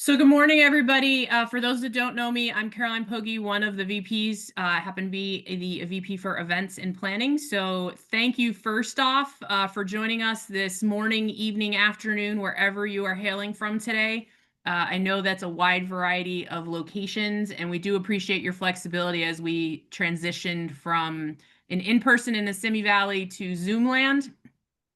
So good morning, everybody. For those that don't know me, I'm Caroline Pogge, one of the VPs. I happen to be the VP for events and planning. So thank you first off for joining us this morning, evening, afternoon, wherever you are hailing from today. I know that's a wide variety of locations, and we do appreciate your flexibility as we transitioned from an in-person in the Simi Valley to Zoom land.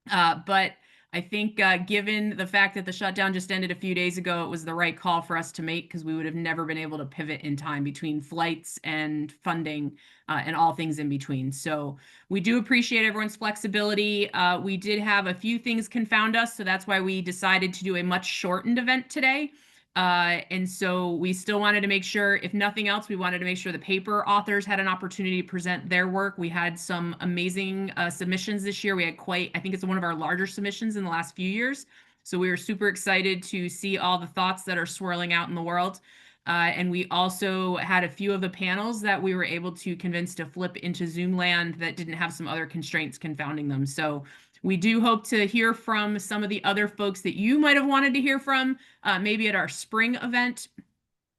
But I think given the fact that the shutdown just ended a few days ago, it was the right call for us to make because we would have never been able to pivot in time between flights and funding and all things in between. So we do appreciate everyone's flexibility. We did have a few things confound us, so that's why we decided to do a much shortened event today. And so we still wanted to make sure, if nothing else, we wanted to make sure the paper authors had an opportunity to present their work. We had some amazing submissions this year. We had I think it's one of our larger submissions in the last few years. So we were super excited to see all the thoughts that are swirling out in the world. And we also had a few of the panels that we were able to convince to flip into Zoom land that didn't have some other constraints confounding them. So we do hope to hear from some of the other folks that you might have wanted to hear from, maybe at our spring event.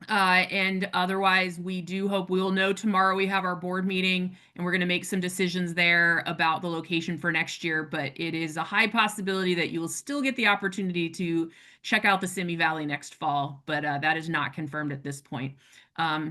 And otherwise, we do hope we'll know tomorrow. We have our board meeting and we're going to make some decisions there about the location for next year. But it is a high possibility that you will still get the opportunity to check out the Simi Valley next fall, but that is not confirmed at this point.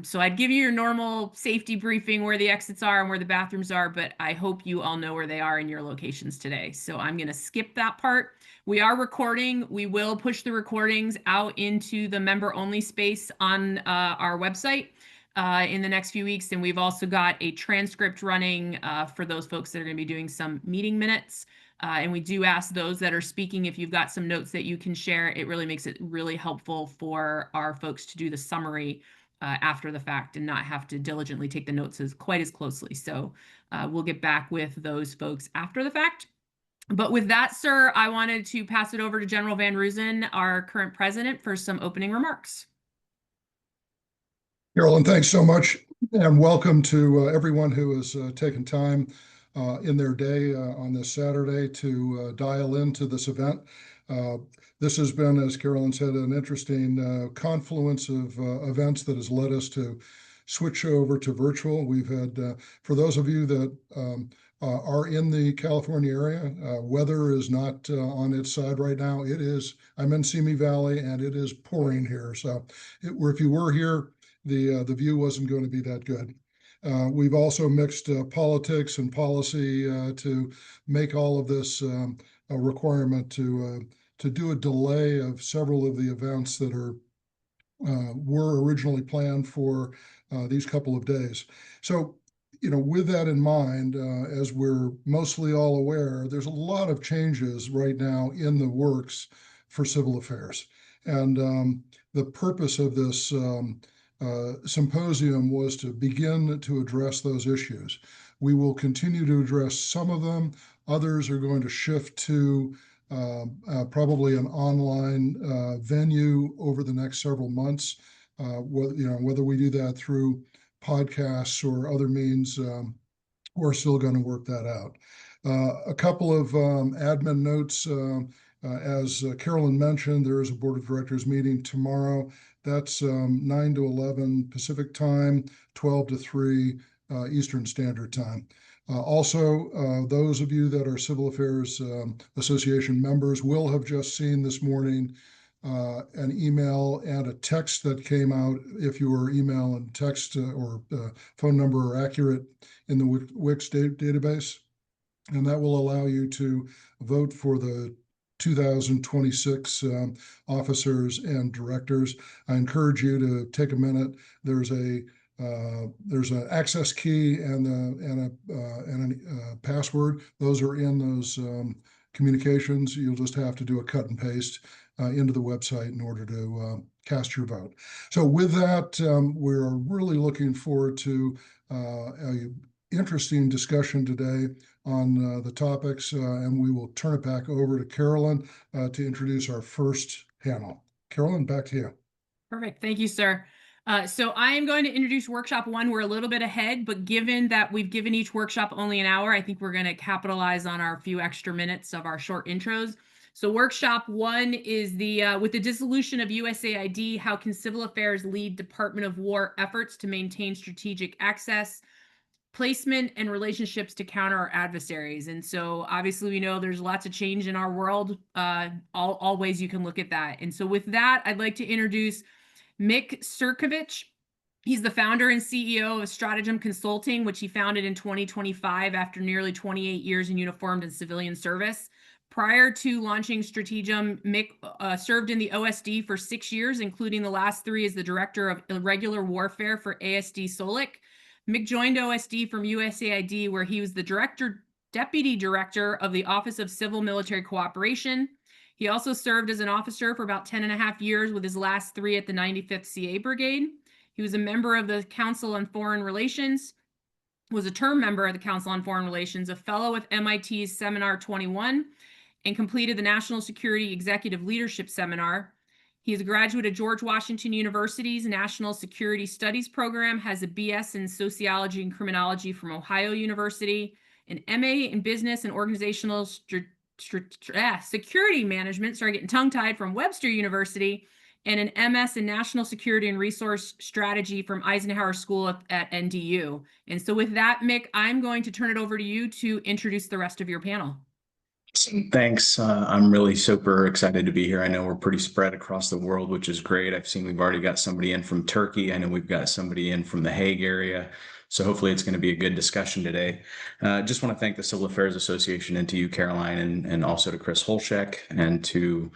So I'd give you your normal safety briefing where the exits are and where the bathrooms are, but I hope you all know where they are in your locations today. So I'm going to skip that part. We are recording. We will push the recordings out into the member-only space on our website in the next few weeks. And we've also got a transcript running for those folks that are going to be doing some meeting minutes. And we do ask those that are speaking, if you've got some notes that you can share, it really makes it really helpful for our folks to do the summary after the fact and not have to diligently take the notes quite as closely. So we'll get back with those folks after the fact. But with that, sir, I wanted to pass it over to General Van Roosen, our current president, for some opening remarks. Carolyn, thanks so much, and welcome to everyone who has taken time in their day on this Saturday to dial into this event. This has been, as Carolyn said, an interesting confluence of events that has led us to switch over to virtual. We've had, for those of you that are in the California area, weather is not on its side right now. It is, I'm in Simi Valley and it is pouring here. So if you were here, the view wasn't going to be that good. We've also mixed politics and policy to make all of this a requirement to do a delay of several of the events that were originally planned for these couple of days. So, with that in mind, as we're mostly all aware, there's a lot of changes right now in the works for civil affairs. And the purpose of this symposium was to begin to address those issues. We will continue to address some of them. Others are going to shift to probably an online venue over the next several months. Whether we do that through podcasts or other means, we're still going to work that out. A couple of admin notes. As Carolyn mentioned, there is a board of directors meeting tomorrow. That's 9 to 11 Pacific time, 12 to 3 Eastern Standard Time. Also, those of you that are Civil Affairs Association members will have just seen this morning an email and a text that came out. If your email and text or phone number are accurate in the WIX database, and that will allow you to vote for the 2026 officers and directors. I encourage you to take a minute. There's an access key and a password. Those are in those communications. You'll just have to do a cut and paste into the website in order to cast your vote. So with that, we're really looking forward to an interesting discussion today on the topics, and we will turn it back over to Carolyn to introduce our first panel. Carolyn, back to you. Perfect. Thank you, sir. So I am going to introduce workshop one. We're a little bit ahead, but given that we've given each workshop only an hour, I think we're going to capitalize on our few extra minutes of our short intros. So workshop 1 is with the dissolution of USAID, how can civil affairs lead Department of War efforts to maintain strategic access, placement, and relationships to counter our adversaries. And so obviously we know there's lots of change in our world, all ways you can look at that. And so with that, I'd like to introduce Mick Crnkovich. He's the founder and CEO of Stratagem Consulting, which he founded in 2025 after nearly 28 years in uniformed and civilian service. Prior to launching Stratagem, Mick served in the OSD for 6 years, including the last 3 as the director of Irregular Warfare for ASD Solic. Mick joined OSD from USAID, where he was the deputy director of the Office of Civil Military Cooperation. He also served as an officer for about 10.5 years, with his last 3 at the 95th CA Brigade. He was a member of the Council on Foreign Relations, was a term member of the Council on Foreign Relations, a fellow with MIT's Seminar 21, and completed the National Security Executive Leadership Seminar. He is a graduate of George Washington University's National Security Studies program, has a BS in Sociology and Criminology from Ohio University, an MA in Business and Organizational Security Management, sorry, getting tongue-tied, from Webster University, and an MS in National Security and Resource Strategy from Eisenhower School at NDU. And so with that, Mick, I'm going to turn it over to you to introduce the rest of your panel. Thanks. I'm really super excited to be here. I know we're pretty spread across the world, which is great. I've seen we've already got somebody in from Turkey. I know we've got somebody in from the Hague area. So hopefully it's going to be a good discussion today. Just want to thank the Civil Affairs Association and to you, Caroline, and also to Chris Holschek and to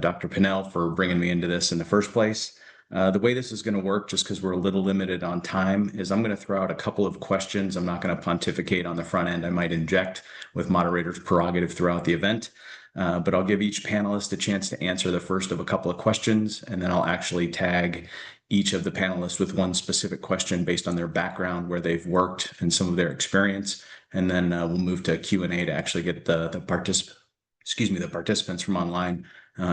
Dr. McCannell for bringing me into this in the first place. The way this is going to work, just because we're a little limited on time, is I'm going to throw out a couple of questions. I'm not going to pontificate on the front end. I might inject with moderator's prerogative throughout the event, but I'll give each panelist a chance to answer the first of a couple of questions, and then I'll actually tag each of the panelists with one specific question based on their background, where they've worked, and some of their experience, and then we'll move to Q&A to actually get the participants from online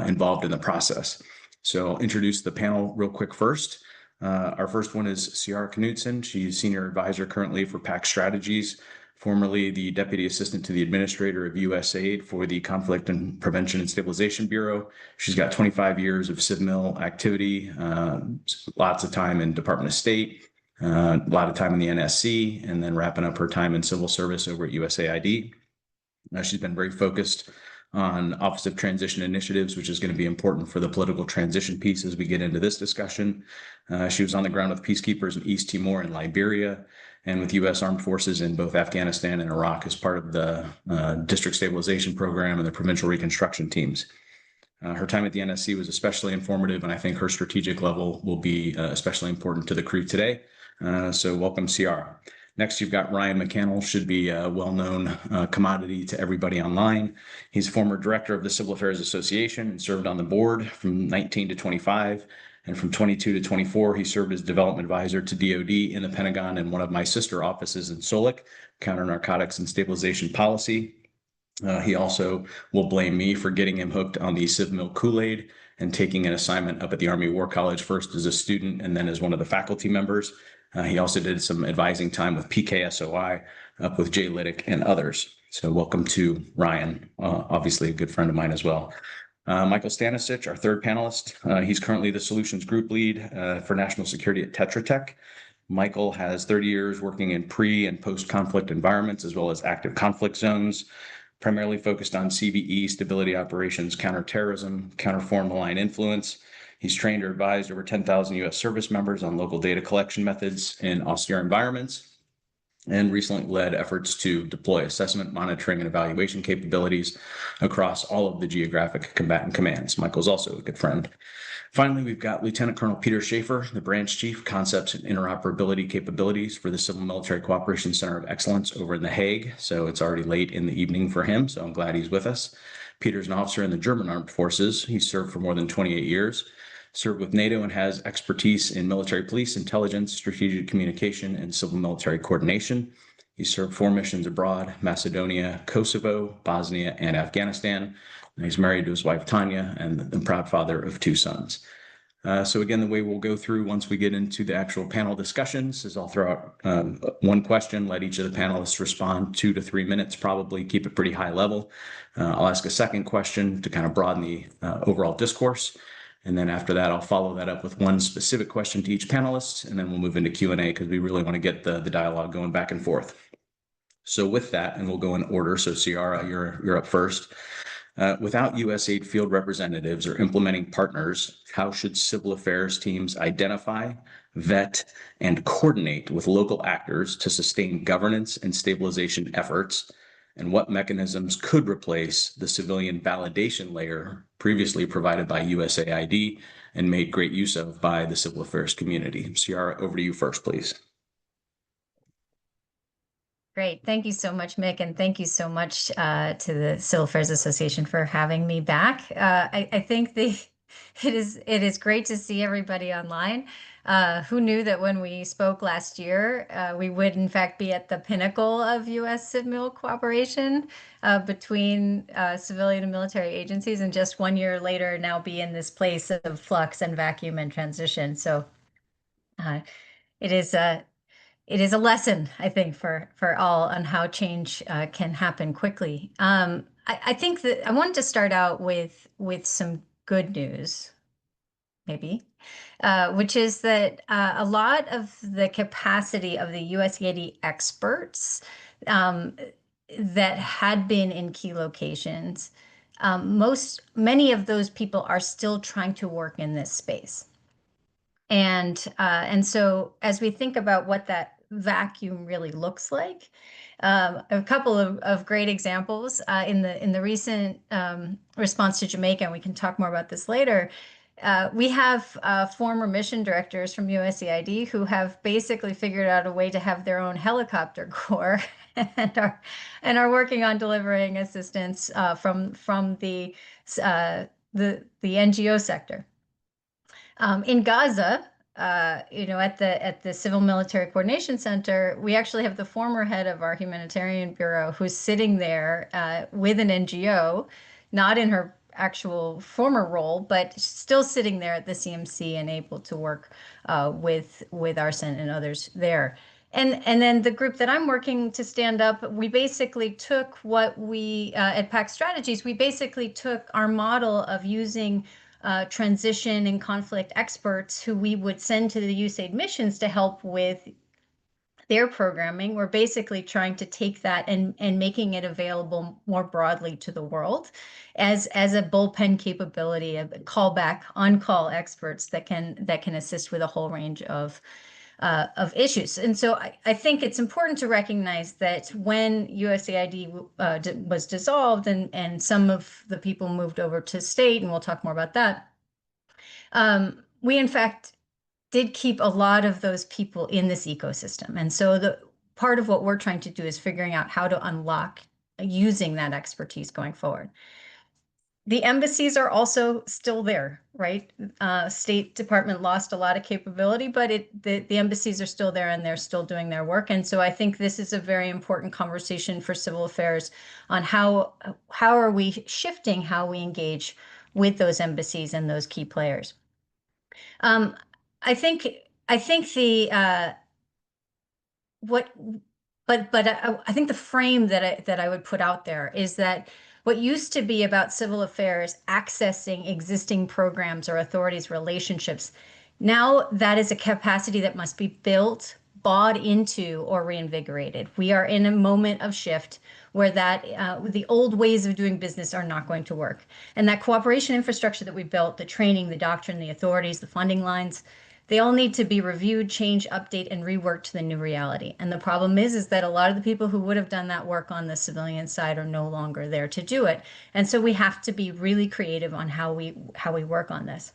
involved in the process. So I'll introduce the panel real quick first. Our first one is Ciara Knudsen. She's Senior Advisor currently for PAC Strategies, formerly the Deputy Assistant to the Administrator of USAID for the Conflict and Prevention and Stabilization Bureau. She's got 25 years of CivMil activity, lots of time in Department of State, a lot of time in the NSC, and then wrapping up her time in civil service over at USAID. She's been very focused on Office of Transition Initiatives, which is going to be important for the political transition piece as we get into this discussion. She was on the ground with peacekeepers in East Timor and Liberia, and with U.S. Armed Forces in both Afghanistan and Iraq as part of the District Stabilization Program and the Provincial Reconstruction Teams. Her time at the NSC was especially informative, and I think her strategic level will be especially important to the crew today. So welcome, Ciara. Next, you've got Ryan McCannell, should be a well-known commodity to everybody online. He's former director of the Civil Affairs Association and served on the board from 19 to 25. And from 22 to 24, he served as development advisor to DOD in the Pentagon and one of my sister offices in Solic, Counter Narcotics and Stabilization Policy. He also will blame me for getting him hooked on the CivMil Kool-Aid and taking an assignment up at the Army War College, first as a student and then as one of the faculty members. He also did some advising time with PKSOI, up with Jay Liddick and others. So welcome to Ryan, obviously a good friend of mine as well. Michael Stanisich, our third panelist. He's currently the Solutions Group Lead for National Security at TetraTech. Michael has 30 years working in pre- and post-conflict environments, as well as active conflict zones, primarily focused on CVE, stability operations, counterterrorism, counter-foreign malign influence. He's trained or advised over 10,000 U.S. service members on local data collection methods in austere environments, and recently led efforts to deploy assessment, monitoring, and evaluation capabilities across all of the geographic combatant commands. Michael's also a good friend. Finally, we've got Lieutenant Colonel Peter Schaefer, the Branch Chief, Concepts and Interoperability Capabilities for the Civil Military Cooperation Center of Excellence over in The Hague. So it's already late in the evening for him, so I'm glad he's with us. Peter's an officer in the German Armed Forces. He's served for more than 28 years. Served with NATO and has expertise in military police, intelligence, strategic communication, and civil military coordination. He served 4 missions abroad: Macedonia, Kosovo, Bosnia, and Afghanistan. And he's married to his wife, Tanya, and the proud father of 2 sons. So again, the way we'll go through once we get into the actual panel discussions is I'll throw out one question, let each of the panelists respond 2 to 3 minutes, probably keep it pretty high level. I'll ask a second question to kind of broaden the overall discourse. And then after that, I'll follow that up with one specific question to each panelist, and then we'll move into Q&A because we really want to get the dialogue going back and forth. So with that, and we'll go in order. So Ciara, you're up first. Without USAID field representatives or implementing partners, how should civil affairs teams identify, vet, and coordinate with local actors to sustain governance and stabilization efforts? And what mechanisms could replace the civilian validation layer previously provided by USAID and made great use of by the civil affairs community? Ciara, over to you first, please. Great. Thank you so much, Mick, and thank you so much to the Civil Affairs Association for having me back. I think it is great to see everybody online. Who knew that when we spoke last year, we would in fact be at the pinnacle of U.S. civil cooperation between civilian and military agencies, and just 1 year later now be in this place of flux and vacuum and transition. So it is a lesson, I think, for all on how change can happen quickly. I think that I wanted to start out with some good news, maybe, which is that a lot of the capacity of the USAID experts that had been in key locations, many of those people are still trying to work in this space. And so as we think about what that vacuum really looks like, a couple of great examples in the recent response to Jamaica, and we can talk more about this later. We have former mission directors from USAID who have basically figured out a way to have their own helicopter corps and are working on delivering assistance from the NGO sector. In Gaza, at the Civil Military Coordination Center, we actually have the former head of our humanitarian bureau who's sitting there with an NGO, not in her actual former role, but still sitting there at the CMC and able to work with Arsen and others there. And then the group that I'm working to stand up, we basically took what we, at PAC Strategies, we basically took our model of using transition and conflict experts who we would send to the USAID missions to help with their programming. We're basically trying to take that and making it available more broadly to the world as a bullpen capability of callback, on-call experts that can assist with a whole range of issues. And so I think it's important to recognize that when USAID was dissolved and some of the people moved over to state, and we'll talk more about that, we in fact did keep a lot of those people in this ecosystem. And so the part of what we're trying to do is figuring out how to unlock using that expertise going forward. The embassies are also still there, right? State Department lost a lot of capability, but the embassies are still there and they're still doing their work. And so I think this is a very important conversation for civil affairs on how are we shifting how we engage with those embassies and those key players. I think the I think the frame that I would put out there is that what used to be about civil affairs accessing existing programs or authorities' relationships, now that is a capacity that must be built, bought into, or reinvigorated. We are in a moment of shift where the old ways of doing business are not going to work. And that cooperation infrastructure that we built, the training, the doctrine, the authorities, the funding lines, they all need to be reviewed, changed, updated, and reworked to the new reality. And the problem is that a lot of the people who would have done that work on the civilian side are no longer there to do it. And so we have to be really creative on how we work on this.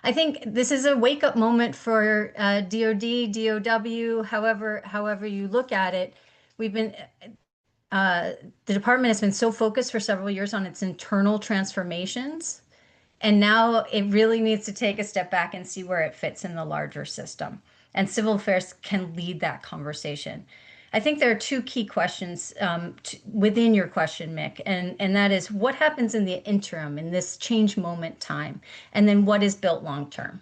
I think this is a wake-up moment for DoD, DOW, however you look at it. The department has been so focused for several years on its internal transformations, and now it really needs to take a step back and see where it fits in the larger system. And civil affairs can lead that conversation. I think there are two key questions within your question, Mick, and that is what happens in the interim, in this change moment time, and then what is built long term.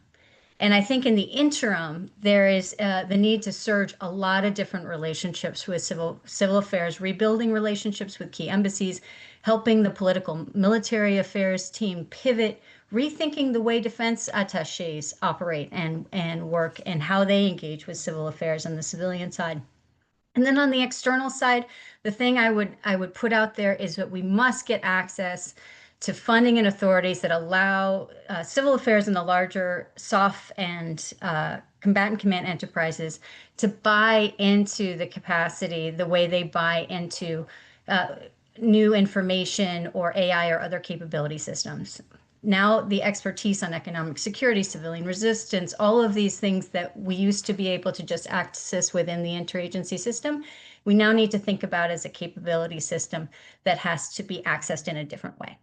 And I think in the interim, there is the need to surge a lot of different relationships with civil affairs, rebuilding relationships with key embassies, helping the political military affairs team pivot, rethinking the way defense attaches operate and work and how they engage with civil affairs on the civilian side. And then on the external side, the thing I would put out there is that we must get access to funding and authorities that allow civil affairs in the larger SOF and combatant command enterprises to buy into the capacity the way they buy into new information or AI or other capability systems. Now the expertise on economic security, civilian resistance, all of these things that we used to be able to just access within the interagency system, we now need to think about as a capability system that has to be accessed in a different way.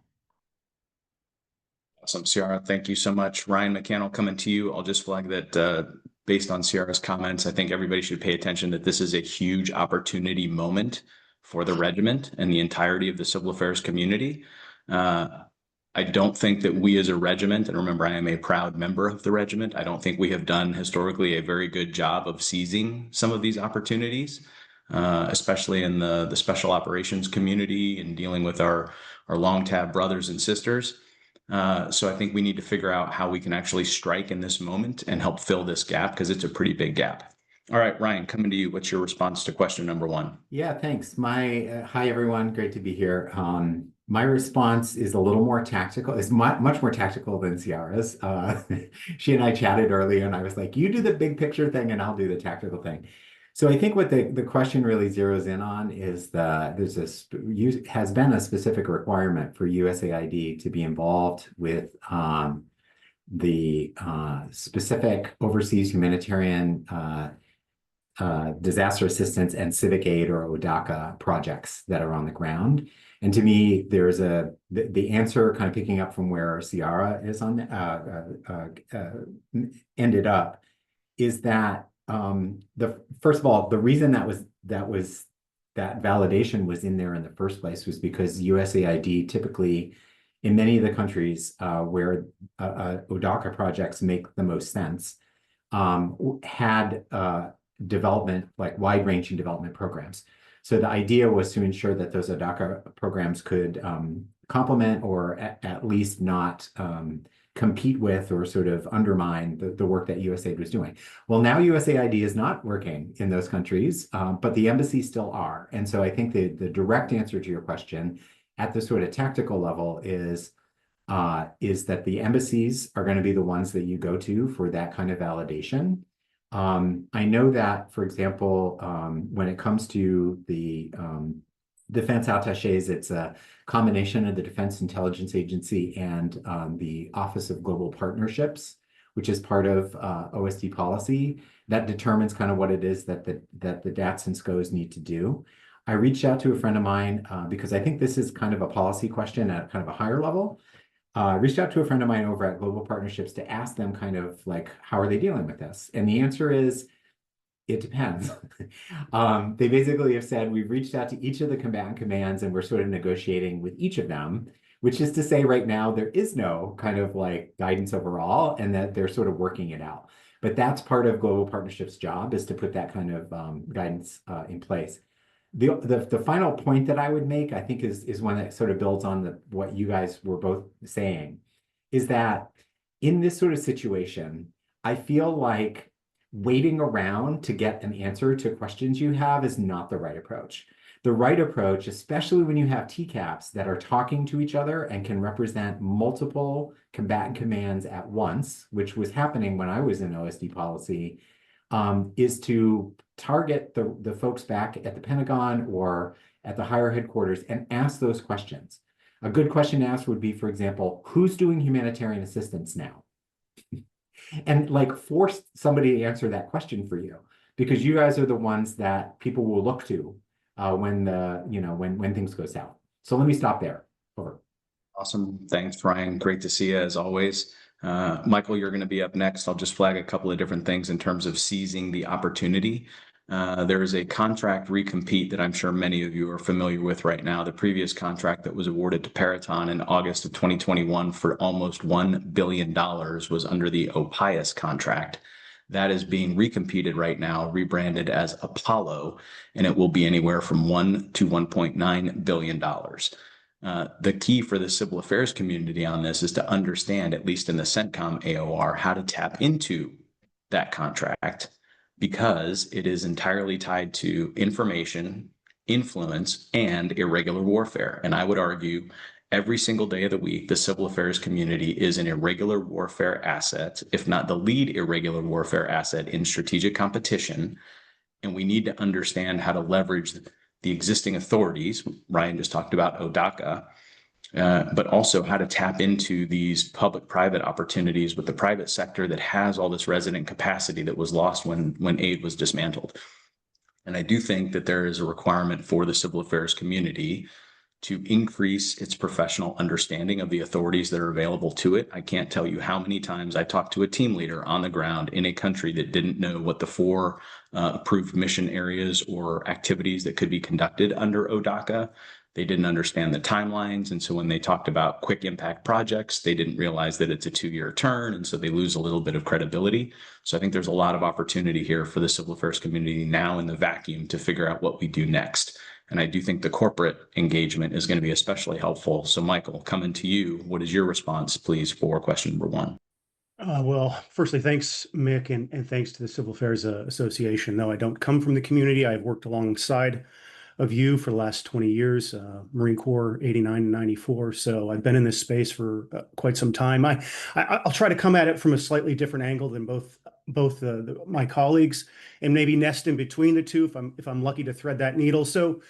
Awesome, Ciara. Thank you so much. Ryan McCannell, coming to you. I'll just flag that based on Ciara's comments, I think everybody should pay attention that this is a huge opportunity moment for the regiment and the entirety of the civil affairs community. I don't think that we as a regiment, and remember, I am a proud member of the regiment, I don't think we have done historically a very good job of seizing some of these opportunities, especially in the special operations community and dealing with our long tab brothers and sisters. So I think we need to figure out how we can actually strike in this moment and help fill this gap, because it's a pretty big gap. All right, Ryan, coming to you. What's your response to question number one? Yeah, thanks. Hi, everyone. Great to be here. My response is a little more tactical. It's much more tactical than Ciara's. She and I chatted earlier, and I was like, you do the big picture thing, and I'll do the tactical thing. So I think what the question really zeroes in on is that has been a specific requirement for USAID to be involved with the specific overseas humanitarian disaster assistance and civic aid, or ODACA, projects that are on the ground. And to me, there's the answer, kind of picking up from where Ciara is on ended up, is that first of all, the reason that validation was in there in the first place was because USAID typically, in many of the countries where ODACA projects make the most sense, had development, like wide-ranging development programs. So the idea was to ensure that those ODACA programs could complement, or at least not compete with or sort of undermine the work that USAID was doing. Well, now USAID is not working in those countries, but the embassies still are. And so I think the direct answer to your question at the sort of tactical level is that the embassies are going to be the ones that you go to for that kind of validation. I know that, for example, when it comes to the defense attaches, it's a combination of the Defense Intelligence Agency and the Office of Global Partnerships, which is part of OSD policy that determines kind of what it is that the DATS and SCOs need to do. I reached out to a friend of mine because I think this is kind of a policy question at kind of a higher level. Reached out to a friend of mine over at Global Partnerships to ask them kind of like, how are they dealing with this? And the answer is, it depends. They basically have said, we've reached out to each of the combatant commands and we're sort of negotiating with each of them, which is to say right now, there is no kind of like guidance overall, and that they're sort of working it out. But that's part of Global Partnerships' job, is to put that kind of guidance in place. The final point that I would make, I think, is one that sort of builds on what you guys were both saying, is that in this sort of situation, I feel like waiting around to get an answer to questions you have is not the right approach. The right approach, especially when you have TCAPs that are talking to each other and can represent multiple combatant commands at once, which was happening when I was in OSD policy, is to target the folks back at the Pentagon or at the higher headquarters and ask those questions. A good question to ask would be, for example, who's doing humanitarian assistance now? And like force somebody to answer that question for you, because you guys are the ones that people will look to when things go south. So let me stop there. Over. Awesome. Thanks, Ryan. Great to see you as always. Michael, you're going to be up next. I'll just flag a couple of different things in terms of seizing the opportunity. There is a contract recompete that I'm sure many of you are familiar with right now. The previous contract that was awarded to Peraton in August of 2021 for almost $1 billion was under the OPIUS contract. That is being recompeted right now, rebranded as Apollo, and it will be anywhere from $1 to $1.9 billion. The key for the civil affairs community on this is to understand, at least in the CENTCOM AOR, how to tap into that contract, because it is entirely tied to information, influence, and irregular warfare. And I would argue every single day of the week, the civil affairs community is an irregular warfare asset, if not the lead irregular warfare asset in strategic competition. And we need to understand how to leverage the existing authorities. Ryan just talked about ODACA, but also how to tap into these public-private opportunities with the private sector that has all this resident capacity that was lost when aid was dismantled. And I do think that there is a requirement for the civil affairs community to increase its professional understanding of the authorities that are available to it. I can't tell you how many times I talked to a team leader on the ground in a country that didn't know what the 4 approved mission areas or activities that could be conducted under ODACA. They didn't understand the timelines. And so when they talked about quick impact projects, they didn't realize that it's a 2-year turn. And so they lose a little bit of credibility. So I think there's a lot of opportunity here for the civil affairs community now in the vacuum to figure out what we do next. And I do think the corporate engagement is going to be especially helpful. So Michael, coming to you, what is your response, please, for question number 1? Well, firstly, thanks, Mick, and thanks to the Civil Affairs Association. No, I don't come from the community. I've worked alongside of you for the last 20 years, Marine Corps, 89 and 94. So I've been in this space for quite some time. I'll try to come at it from a slightly different angle than both my colleagues, and maybe nest in between the two if I'm lucky to thread that needle. So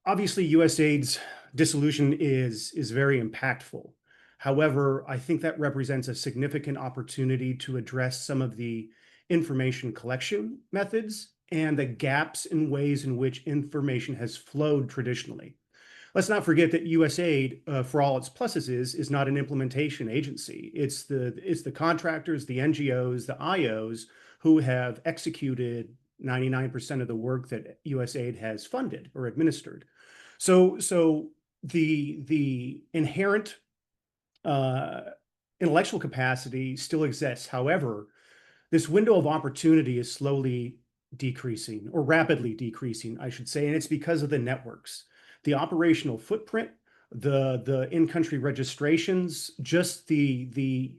obviously USAID's dissolution is very impactful. However, I think that represents a significant opportunity to address some of the information collection methods and the gaps in ways in which information has flowed traditionally. Let's not forget that USAID, for all its pluses, is not an implementation agency. It's the contractors, the NGOs, the IOs who have executed 99% of the work that USAID has funded or administered. So the inherent intellectual capacity still exists. However, this window of opportunity is slowly decreasing, or rapidly decreasing, I should say, and it's because of the networks, the operational footprint, the in-country registrations, just the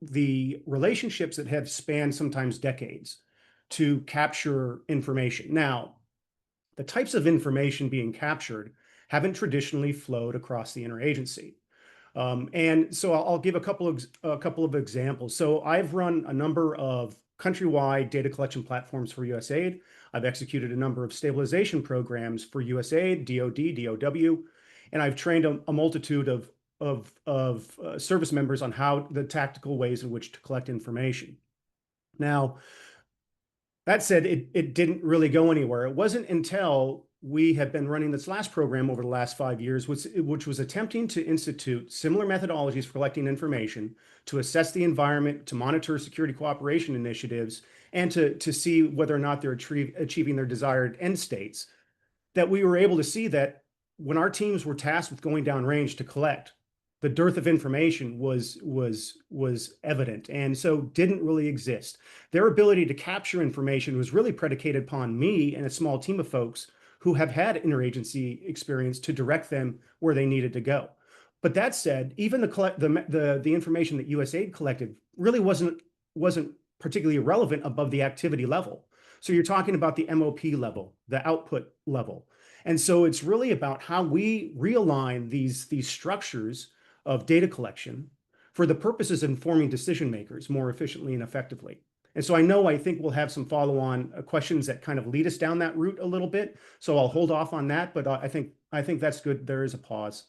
relationships that have spanned sometimes decades to capture information. Now, the types of information being captured haven't traditionally flowed across the interagency. And so I'll give a couple of examples. So I've run a number of countrywide data collection platforms for USAID. I've executed a number of stabilization programs for USAID, DOD, DOW, and I've trained a multitude of service members on how the tactical ways in which to collect information. Now, that said, it didn't really go anywhere. It wasn't until we have been running this last program over the last 5 years, which was attempting to institute similar methodologies for collecting information, to assess the environment, to monitor security cooperation initiatives, and to see whether or not they're achieving their desired end states, that we were able to see that when our teams were tasked with going downrange to collect, the dearth of information was evident, and so didn't really exist. Their ability to capture information was really predicated upon me and a small team of folks who have had interagency experience to direct them where they needed to go. But that said, even the information that USAID collected really wasn't particularly relevant above the activity level. So you're talking about the MOP level, the output level. And so it's really about how we realign these structures of data collection for the purposes of informing decision makers more efficiently and effectively. And so I think we'll have some follow-on questions that kind of lead us down that route a little bit. So I'll hold off on that, but I think that's good. There is a pause.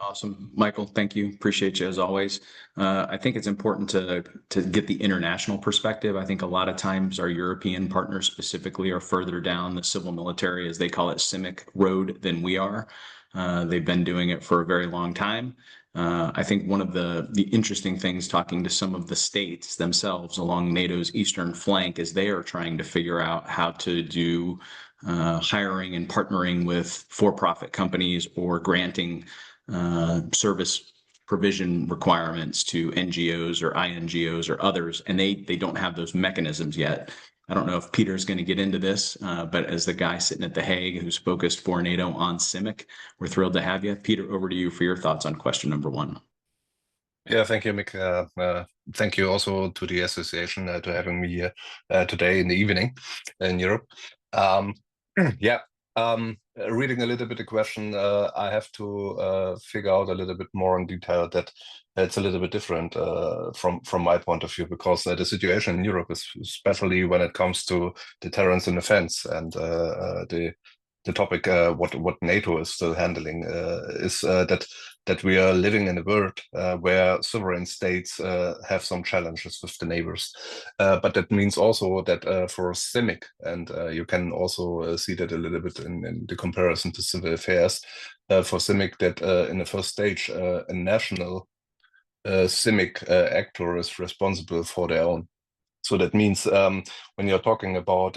Awesome. Michael, thank you. Appreciate you as always. I think it's important to get the international perspective. I think a lot of times our European partners specifically are further down the civil military, as they call it, CIMIC road than we are. They've been doing it for a very long time. I think one of the interesting things talking to some of the states themselves along NATO's eastern flank is they are trying to figure out how to do hiring and partnering with for-profit companies or granting service provision requirements to NGOs or INGOs or others, and they don't have those mechanisms yet. I don't know if Peter's going to get into this, but as the guy sitting at The Hague who's focused for NATO on CIMIC, we're thrilled to have you. Peter, over to you for your thoughts on question number 1. Yeah, thank you, Mick. Thank you also to the association to having me here today in the evening in Europe. Reading a little bit the question, I have to figure out a little bit more in detail that it's a little bit different from my point of view, because the situation in Europe is, especially when it comes to deterrence and defense, and the topic what NATO is still handling is that we are living in a world where sovereign states have some challenges with the neighbors. But that means also that for CIMIC, and you can also see that a little bit in the comparison to civil affairs, for CIMIC, that in the first stage, a national CIMIC actor is responsible for their own. So that means when you're talking about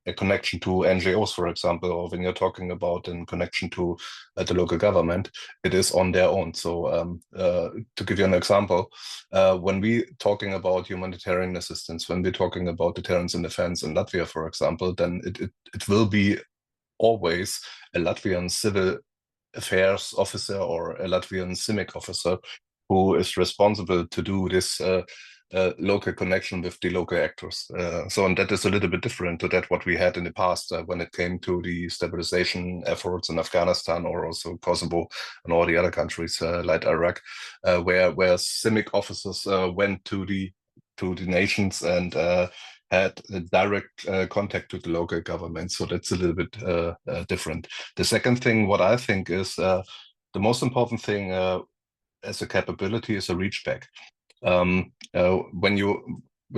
a connection to NGOs, for example, or when you're talking about in connection to the local government, it is on their own. So to give you an example, when we're talking about humanitarian assistance, when we're talking about deterrence and defense in Latvia, for example, then it will be always a Latvian civil affairs officer or a Latvian CIMIC officer who is responsible to do this local connection with the local actors. And that is a little bit different to that what we had in the past when it came to the stabilization efforts in Afghanistan or also Kosovo and all the other countries like Iraq, where CIMIC officers went to the nations and had a direct contact with the local government. So that's a little bit different. The second thing, what I think is the most important thing as a capability is a reach back. When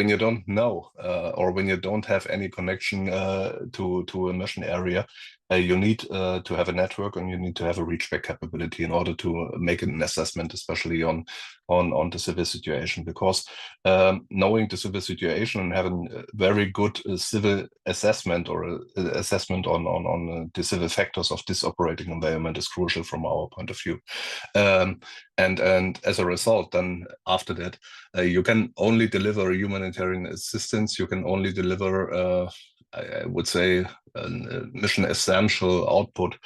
you don't know or when you don't have any connection to a mission area, you need to have a network and you need to have a reach back capability in order to make an assessment, especially on the civil situation, because knowing the civil situation and having a very good civil assessment or assessment on the civil factors of this operating environment is crucial from our point of view. And as a result, then after that, you can only deliver humanitarian assistance. You can only deliver, I would say, a mission essential output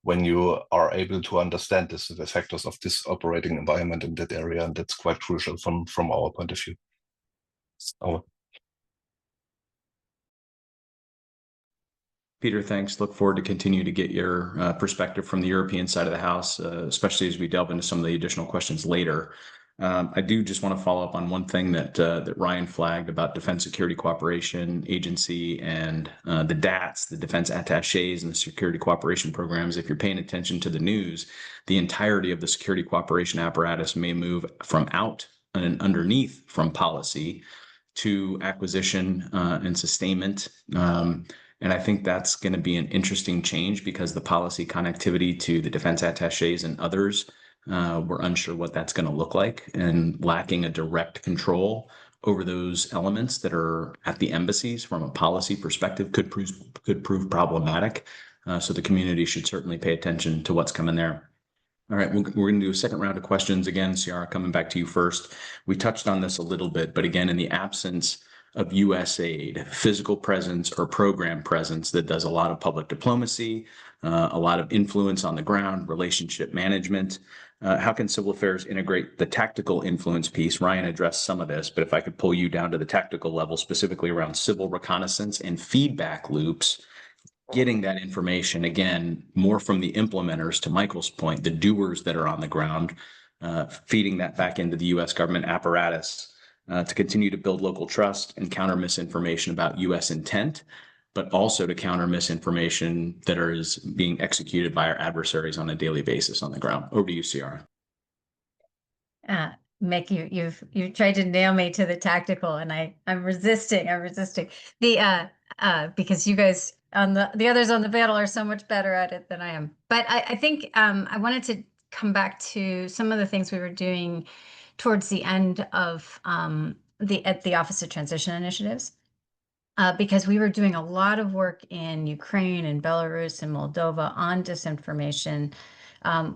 when you are able to understand the factors of this operating environment in that area, and that's quite crucial from our point of view. Peter, thanks. Look forward to continue to get your perspective from the European side of the house, especially as we delve into some of the additional questions later. I do just want to follow up on one thing that Ryan flagged about Defense Security Cooperation Agency and the DATs, the Defense Attaches and the Security Cooperation Programs. If you're paying attention to the news, the entirety of the security cooperation apparatus may move from out and underneath from policy to acquisition and sustainment. And I think that's going to be an interesting change because the policy connectivity to the defense attaches and others, we're unsure what that's going to look like, and lacking a direct control over those elements that are at the embassies from a policy perspective could prove problematic. So the community should certainly pay attention to what's coming there. All right, we're going to do a second round of questions. Again, Ciara, coming back to you first. We touched on this a little bit, but again, in the absence of USAID, physical presence or program presence that does a lot of public diplomacy, a lot of influence on the ground, relationship management, how can civil affairs integrate the tactical influence piece? Ryan addressed some of this, but if I could pull you down to the tactical level, specifically around civil reconnaissance and feedback loops, getting that information, again, more from the implementers, to Michael's point, the doers that are on the ground, feeding that back into the U.S. government apparatus to continue to build local trust and counter misinformation about U.S. intent, but also to counter misinformation that is being executed by our adversaries on a daily basis on the ground. Over to you, Ciara. Mick, you've tried to nail me to the tactical, and I'm resisting. Because you guys on the others on the panel are so much better at it than I am. But I think I wanted come back to some of the things we were doing towards the end of at the Office of Transition Initiatives, because we were doing a lot of work in Ukraine and Belarus and Moldova on disinformation.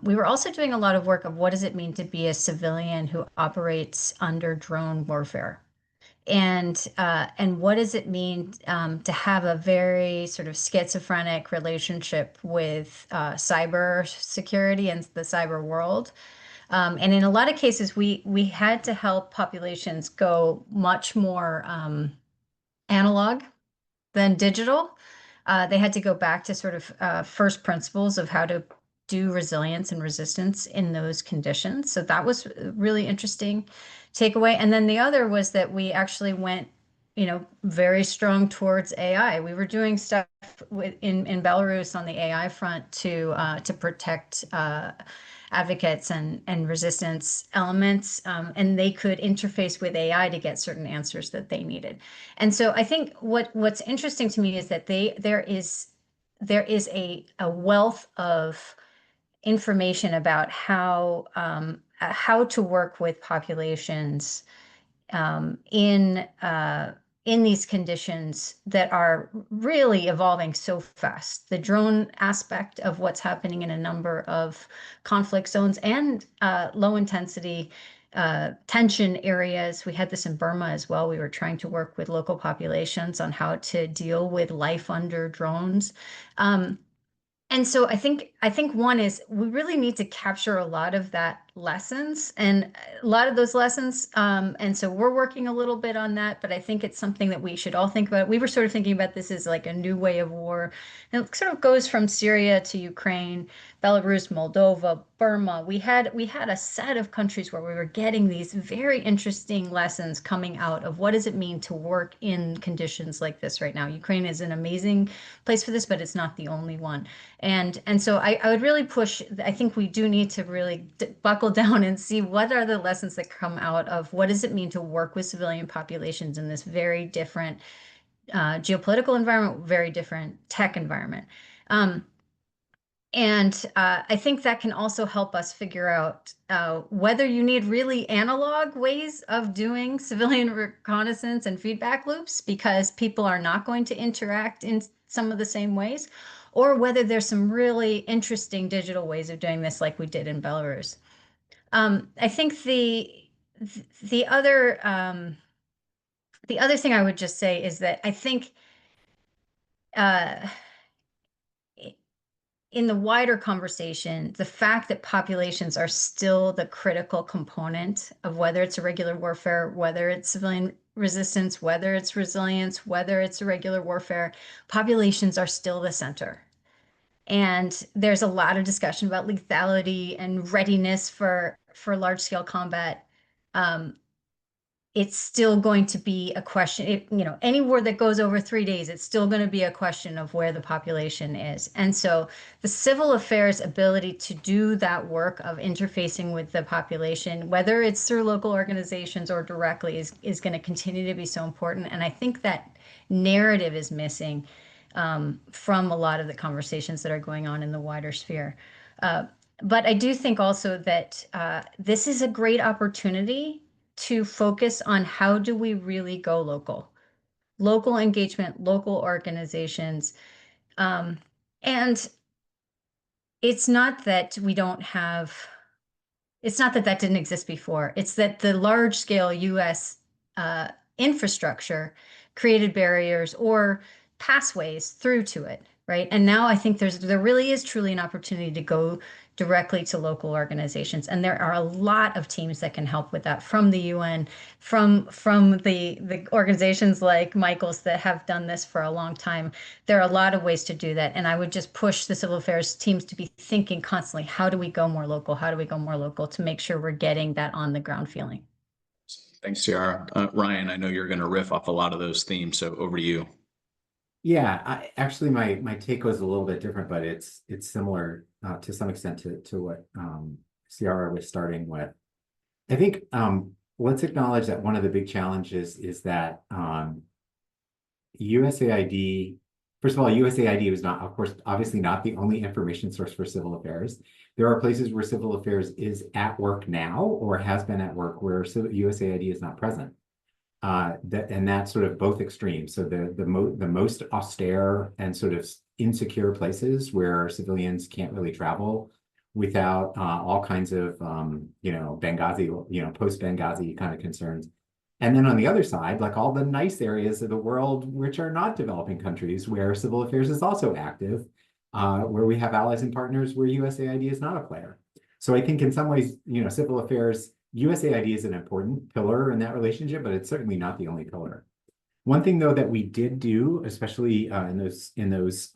We were also doing a lot of work of what does it mean to be a civilian who operates under drone warfare. And what does it mean to have a very sort of schizophrenic relationship with cyber security and the cyber world? And in a lot of cases, we had to help populations go much more analog than digital. They had to go back to sort of first principles of how to do resilience and resistance in those conditions. So that was a really interesting takeaway. And then the other was that we actually went, very strong towards AI. We were doing stuff in Belarus on the AI front to protect advocates and resistance elements, and they could interface with AI to get certain answers that they needed. And so I think what's interesting to me is that there is a wealth of information about how to work with populations in these conditions that are really evolving so fast. The drone aspect of what's happening in a number of conflict zones and low intensity tension areas. We had this in Burma as well. We were trying to work with local populations on how to deal with life under drones. And so I think one is we really need to capture a lot of that lessons and a lot of those lessons. And so we're working a little bit on that, but I think it's something that we should all think about. We were sort of thinking about this as like a new way of war. And it sort of goes from Syria to Ukraine, Belarus, Moldova, Burma. We had a set of countries where we were getting these very interesting lessons coming out of what does it mean to work in conditions like this right now. Ukraine is an amazing place for this, but it's not the only one. And so I would really push, I think we do need to really buckle down and see what are the lessons that come out of what does it mean to work with civilian populations in this very different geopolitical environment, very different tech environment. And I think that can also help us figure out whether you need really analog ways of doing civilian reconnaissance and feedback loops because people are not going to interact in some of the same ways, or whether there's some really interesting digital ways of doing this like we did in Belarus. I think the other thing I would just say is that I think in the wider conversation, the fact that populations are still the critical component of whether it's irregular warfare, whether it's civilian resistance, whether it's resilience, whether it's irregular warfare, populations are still the center. And there's a lot of discussion about lethality and readiness for large-scale combat. It's still going to be a question, any war that goes over 3 days, it's still going to be a question of where the population is. And so the civil affairs ability to do that work of interfacing with the population, whether it's through local organizations or directly, is going to continue to be so important. And I think that narrative is missing from a lot of the conversations that are going on in the wider sphere. But I do think also that this is a great opportunity to focus on how do we really go local engagement, local organizations. And it's not that we don't have, it's not that didn't exist before. It's that the large scale US infrastructure created barriers or pathways through to it, right? And now I think there really is truly an opportunity to go directly to local organizations. And there are a lot of teams that can help with that from the UN, from the organizations like Michael's that have done this for a long time. There are a lot of ways to do that. And I would just push the civil affairs teams to be thinking constantly, how do we go more local? How do we go more local to make sure we're getting that on the ground feeling? Thanks, Ciara. Ryan, I know you're going to riff off a lot of those themes, so over to you. Yeah, actually, my take was a little bit different, but it's similar to some extent to what Ciara was starting with. I think let's acknowledge that one of the big challenges is that USAID first of all, USAID was not, of course, obviously not the only information source for civil affairs. There are places where civil affairs is at work now or has been at work where USAID is not present. And that's sort of both extremes. So the most austere and sort of insecure places where civilians can't really travel without all kinds of Benghazi, post-Benghazi kind of concerns. And then on the other side, like all the nice areas of the world which are not developing countries where civil affairs is also active, where we have allies and partners where USAID is not a player. So I think in some ways, civil affairs, USAID is an important pillar in that relationship, but it's certainly not the only pillar. One thing, though, that we did do, especially in those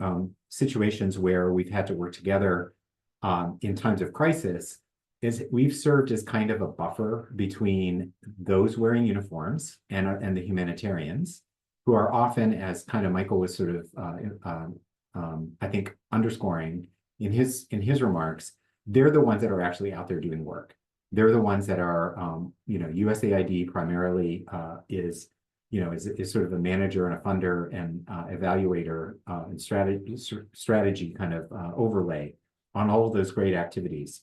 situations where we've had to work together in times of crisis, is we've served as kind of a buffer between those wearing uniforms and the humanitarians, who are often, as kind of Michael was sort of, I think, underscoring in his remarks, they're the ones that are actually out there doing work. They're the ones that are, USAID primarily is sort of a manager and a funder and evaluator and strategy kind of overlay on all of those great activities.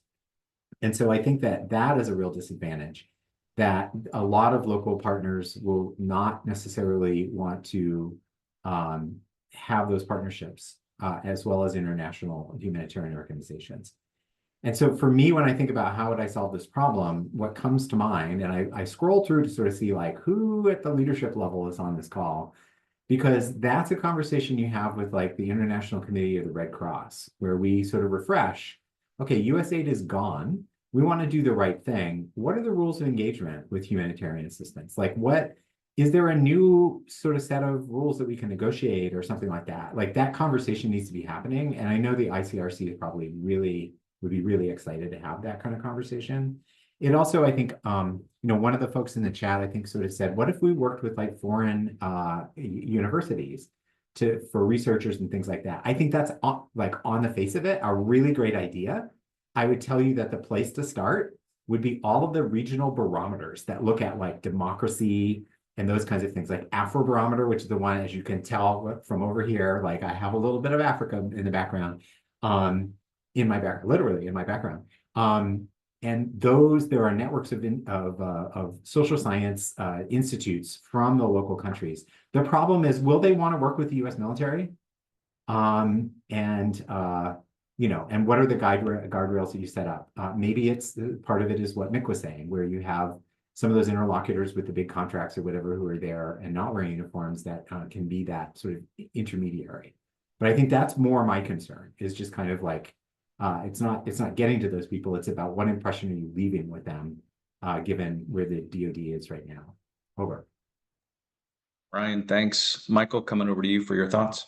And so I think that is a real disadvantage, that a lot of local partners will not necessarily want to have those partnerships as well as international humanitarian organizations. And so for me, when I think about how would I solve this problem, what comes to mind, and I scroll through to sort of see like who at the leadership level is on this call, because that's a conversation you have with like the International Committee of the Red Cross, where we sort of refresh, okay, USAID is gone. We want to do the right thing. What are the rules of engagement with humanitarian assistance? Like is there a new sort of set of rules that we can negotiate or something like that? Like that conversation needs to be happening. And I know the ICRC is probably would be really excited to have that kind of conversation. It also, I think, one of the folks in the chat, I think, sort of said, what if we worked with like foreign universities for researchers and things like that? I think that's on the face of it, a really great idea. I would tell you that the place to start would be all of the regional barometers that look at like democracy and those kinds of things, like Afrobarometer, which is the one, as you can tell from over here, like I have a little bit of Africa in the background. Literally in my background. And there are networks of social science institutes from the local countries. The problem is, will they want to work with the U.S. military? And what are the guardrails that you set up? Maybe it's part of it is what Mick was saying, where you have some of those interlocutors with the big contracts or whatever who are there and not wearing uniforms that can be that sort of intermediary. But I think that's more my concern, is just kind of like, it's not getting to those people. It's about what impression are you leaving with them, given where the DoD is right now. Over. Ryan, thanks. Michael, coming over to you for your thoughts.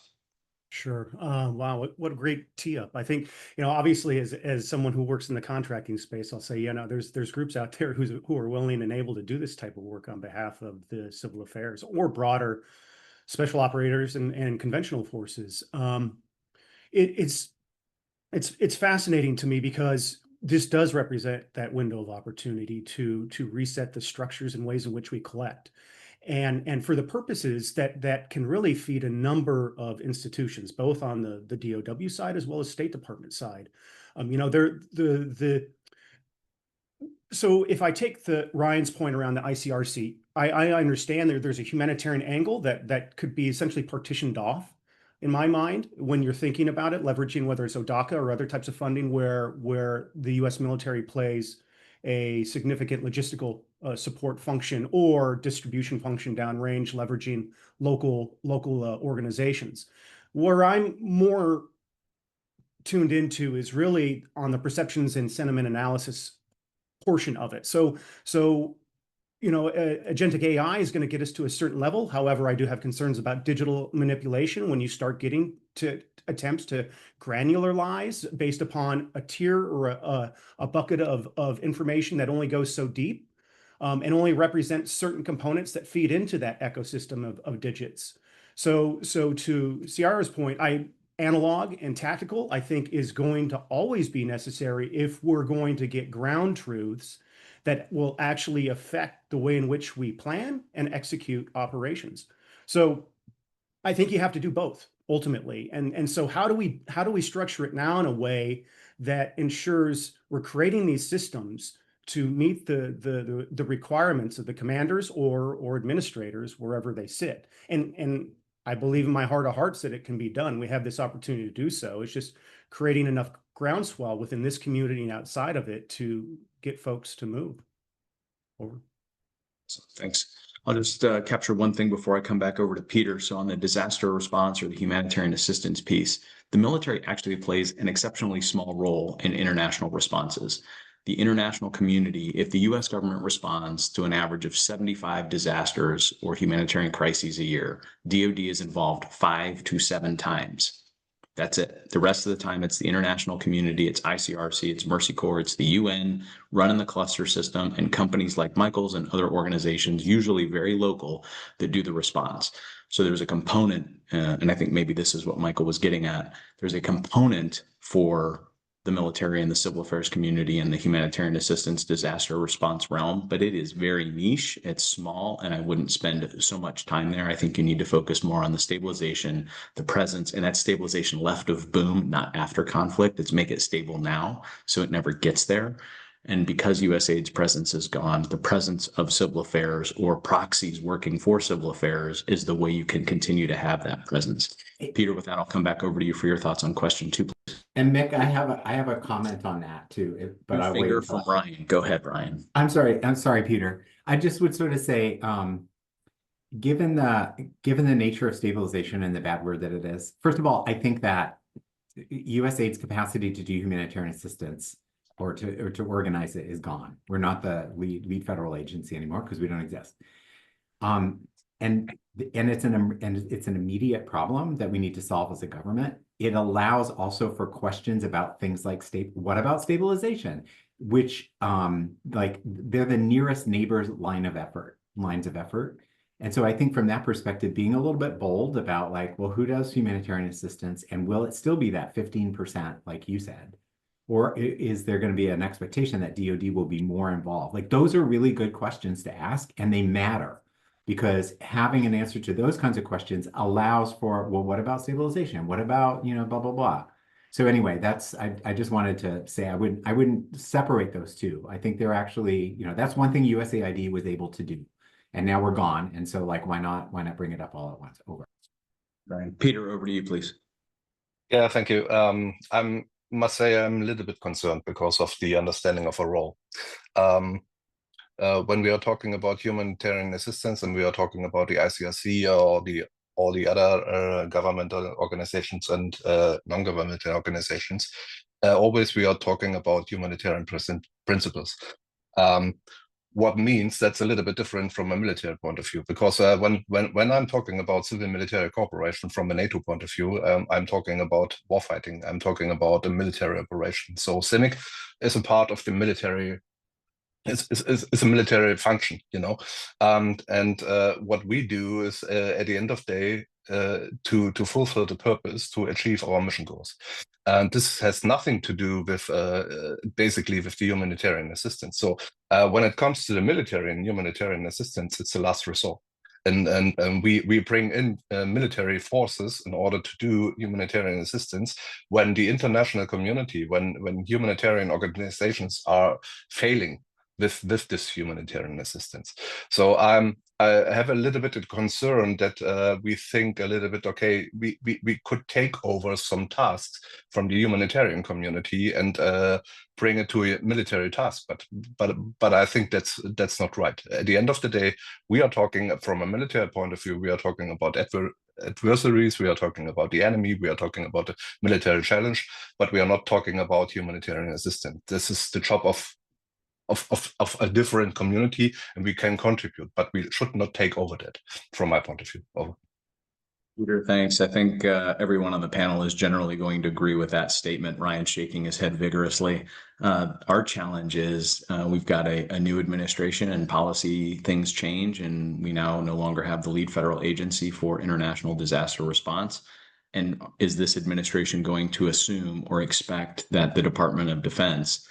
Sure. Wow, what a great tee up. I think, obviously as someone who works in the contracting space, I'll say, there's groups out there who are willing and able to do this type of work on behalf of the civil affairs or broader special operators and conventional forces. It's fascinating to me because this does represent that window of opportunity to reset the structures and ways in which we collect. And for the purposes that can really feed a number of institutions, both on the DOW side as well as State Department side. So if I take Ryan's point around the ICRC, I understand there's a humanitarian angle that could be essentially partitioned off in my mind when you're thinking about it, leveraging whether it's ODACA or other types of funding where the U.S. military plays a significant logistical support function or distribution function downrange, leveraging local organizations. Where I'm more tuned into is really on the perceptions and sentiment analysis portion of it. So agentic AI is going to get us to a certain level. However, I do have concerns about digital manipulation when you start getting to attempts to granularize based upon a tier or a bucket of information that only goes so deep and only represents certain components that feed into that ecosystem of digits. So to Ciara's point, analog and tactical, I think, is going to always be necessary if we're going to get ground truths that will actually affect the way in which we plan and execute operations. So I think you have to do both. ultimately. And so how do we structure it now in a way that ensures we're creating these systems to meet the requirements of the commanders or administrators wherever they sit? And I believe in my heart of hearts that it can be done. We have this opportunity to do so. It's just creating enough groundswell within this community and outside of it to get folks to move over. So thanks. I'll just capture one thing before I come back over to Peter. So on the disaster response or the humanitarian assistance piece, the military actually plays an exceptionally small role in international responses. The international community, if the US government responds to an average of 75 disasters or humanitarian crises a year, DoD is involved 5 to 7 times. That's it. The rest of the time, it's the international community, it's ICRC, it's Mercy Corps, it's the UN running the cluster system, and companies like Michael's and other organizations, usually very local, that do the response. So there's a component, and I think maybe this is what Michael was getting at. There's a component for the military and the civil affairs community and the humanitarian assistance disaster response realm, but it is very niche, it's small, and I wouldn't spend so much time there. I think you need to focus more on the stabilization, the presence, and that stabilization left of boom, not after conflict. It's make it stable now so it never gets there. And because USAID's presence is gone, the presence of civil affairs or proxies working for civil affairs is the way you can continue to have that presence. Peter, with that, I'll come back over to you for your thoughts on question 2, please. And Mick, I have a comment on that too, but I'll wait from Ryan. Go ahead, Ryan. I'm sorry, Peter. I just would sort of say, given the nature of stabilization and the bad word that it is, first of all, I think that USAID's capacity to do humanitarian assistance or to organize it is gone. We're not the lead federal agency anymore because we don't exist. And it's an immediate problem that we need to solve as a government. It allows also for questions about things like what about stabilization, which like they're the nearest neighbors lines of effort. And so I think from that perspective, being a little bit bold about like, well, who does humanitarian assistance and will it still be that 15%, like you said? Or is there going to be an expectation that DoD will be more involved? Like those are really good questions to ask and they matter because having an answer to those kinds of questions allows for, well, what about stabilization? What about, blah, blah, blah. So anyway, I just wanted to say I wouldn't separate those two. I think they're actually, that's one thing USAID was able to do. And now we're gone. And so like, why not bring it up all at once? Over. Right. Peter, over to you, please. Yeah, thank you. I must say I'm a little bit concerned because of the understanding of a role. When we are talking about humanitarian assistance and we are talking about the ICRC or all the other governmental organizations and non-governmental organizations, always we are talking about humanitarian principles. What means that's a little bit different from a military point of view, because when I'm talking about civil-military cooperation from a NATO point of view, I'm talking about warfighting. I'm talking about a military operation. So CIMIC is a part of the military. It's a military function, and what we do is at the end of the day to fulfill the purpose to achieve our mission goals. And this has nothing to do with basically with the humanitarian assistance. So when it comes to the military and humanitarian assistance, it's a last resort. And we bring in military forces in order to do humanitarian assistance when the international community, when humanitarian organizations are failing with this humanitarian assistance. So I have a little bit of concern that we think a little bit, okay, we could take over some tasks from the humanitarian community and bring it to a military task. But I think that's not right. At the end of the day, we are talking from a military point of view, we are talking about adversaries, we are talking about the enemy, we are talking about the military challenge, but we are not talking about humanitarian assistance. This is the job of a different community, and we can contribute, but we should not take over that, from my point of view. Over. Peter, thanks. I think everyone on the panel is generally going to agree with that statement. Ryan shaking his head vigorously. Our challenge is we've got a new administration and policy things change, and we now no longer have the lead federal agency for international disaster response. And is this administration going to assume or expect that the Department of Defense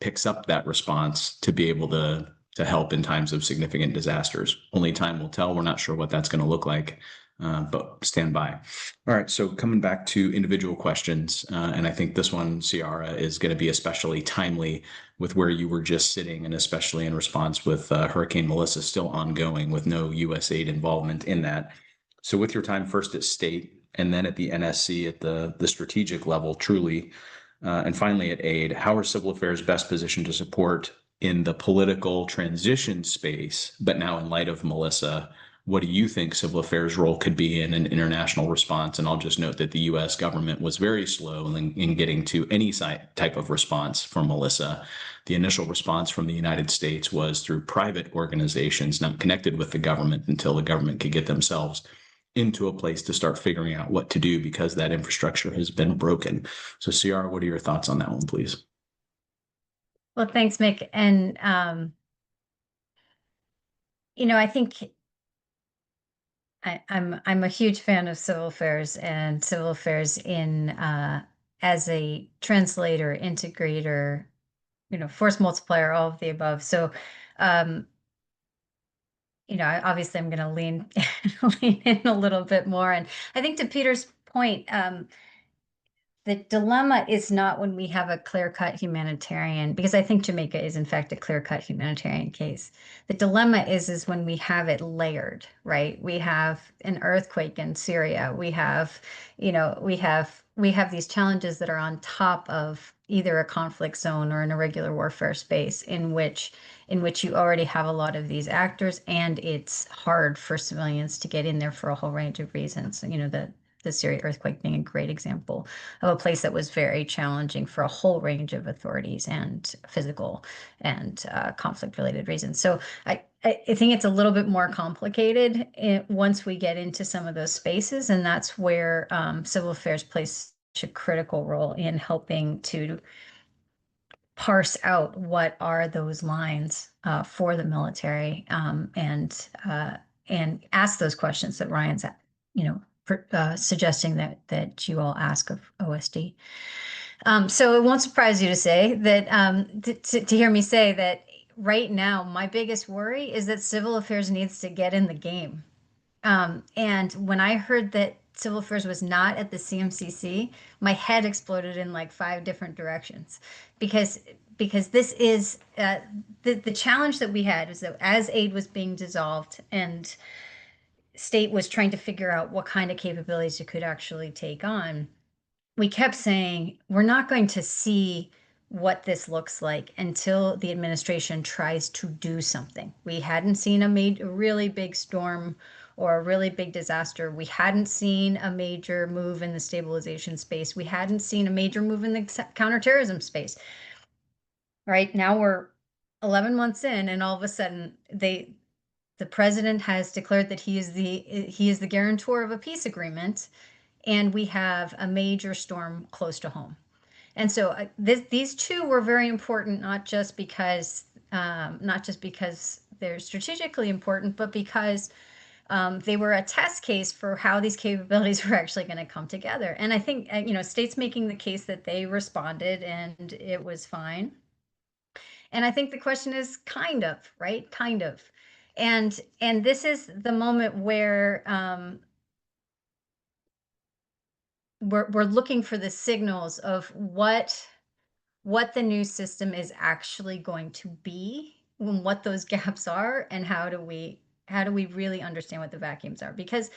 picks up that response to be able to help in times of significant disasters? Only time will tell. We're not sure what that's going to look like. but stand by. All right, so coming back to individual questions, and I think this one, Ciara, is going to be especially timely with where you were just sitting, and especially in response with Hurricane Melissa still ongoing with no USAID involvement in that. So with your time first at state and then at the NSC at the strategic level, truly, and finally at aid, how are civil affairs best positioned to support in the political transition space, but now in light of Melissa, what do you think civil affairs role could be in an international response? And I'll just note that the US government was very slow in getting to any type of response from Melissa. The initial response from the United States was through private organizations not connected with the government until the government could get themselves into a place to start figuring out what to do because that infrastructure has been broken. So Ciara, what are your thoughts on that one, please? Well, thanks, Mick. And, I think I'm a huge fan of civil affairs and civil affairs in as a translator, integrator, force multiplier, all of the above. So, obviously I'm going to lean in a little bit more. And I think to Peter's point, the dilemma is not when we have a clear-cut humanitarian, because I think Jamaica is in fact a clear-cut humanitarian case. The dilemma is when we have it layered, right? We have an earthquake in Syria. We have these challenges that are on top of either a conflict zone or an irregular warfare space in which you already have a lot of these actors, and it's hard for civilians to get in there for a whole range of reasons. The Syria earthquake being a great example of a place that was very challenging for a whole range of authorities and physical and conflict-related reasons. So I think it's a little bit more complicated once we get into some of those spaces, and that's where civil affairs plays such a critical role in helping to parse out what are those lines for the military, and ask those questions that Ryan's suggesting that you all ask of OSD. So it won't surprise you to say that to hear me say that right now my biggest worry is that civil affairs needs to get in the game. And when I heard that civil affairs was not at the CMCC, my head exploded in like 5 different directions, because this is the challenge that we had is that as aid was being dissolved and state was trying to figure out what kind of capabilities it could actually take on, we kept saying, we're not going to see what this looks like until the administration tries to do something. We hadn't seen a really big storm or a really big disaster. We hadn't seen a major move in the stabilization space. We hadn't seen a major move in the counterterrorism space. Right now we're 11 months in, and all of a sudden the president has declared that he is the guarantor of a peace agreement, and we have a major storm close to home. And so these two were very important, not just because they're strategically important, but because they were a test case for how these capabilities were actually going to come together. And I think states making the case that they responded and it was fine. And I think the question is kind of, right? Kind of. And this is the moment where we're looking for the signals of what the new system is actually going to be, and what those gaps are, and how do we really understand what the vacuums are? Because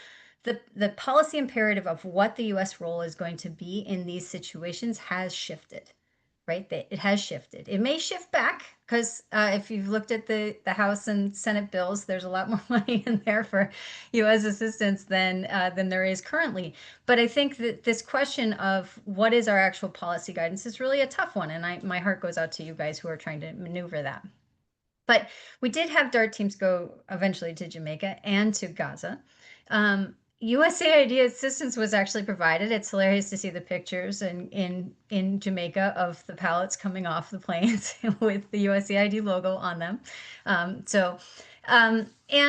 the policy imperative of what the U.S. role is going to be in these situations has shifted. Right? It has shifted. It may shift back because if you've looked at the House and Senate bills, there's a lot more money in there for U.S. assistance than there is currently. But I think that this question of what is our actual policy guidance is really a tough one, and my heart goes out to you guys who are trying to maneuver that. But we did have DART teams go eventually to Jamaica and to Gaza. USAID assistance was actually provided. It's hilarious to see the pictures in Jamaica of the pallets coming off the planes with the USAID logo on them. And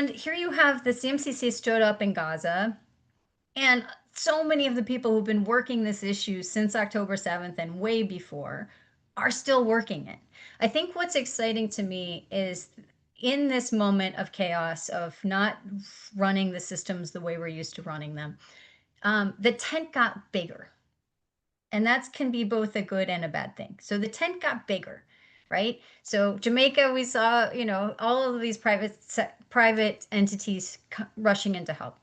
here you have the CMCC stood up in Gaza, and so many of the people who've been working this issue since October 7th and way before are still working it. I think what's exciting to me is, in this moment of chaos, of not running the systems the way we're used to running them, the tent got bigger. And that can be both a good and a bad thing. So the tent got bigger, right? So Jamaica, we saw, you know, all of these private entities rushing in to help.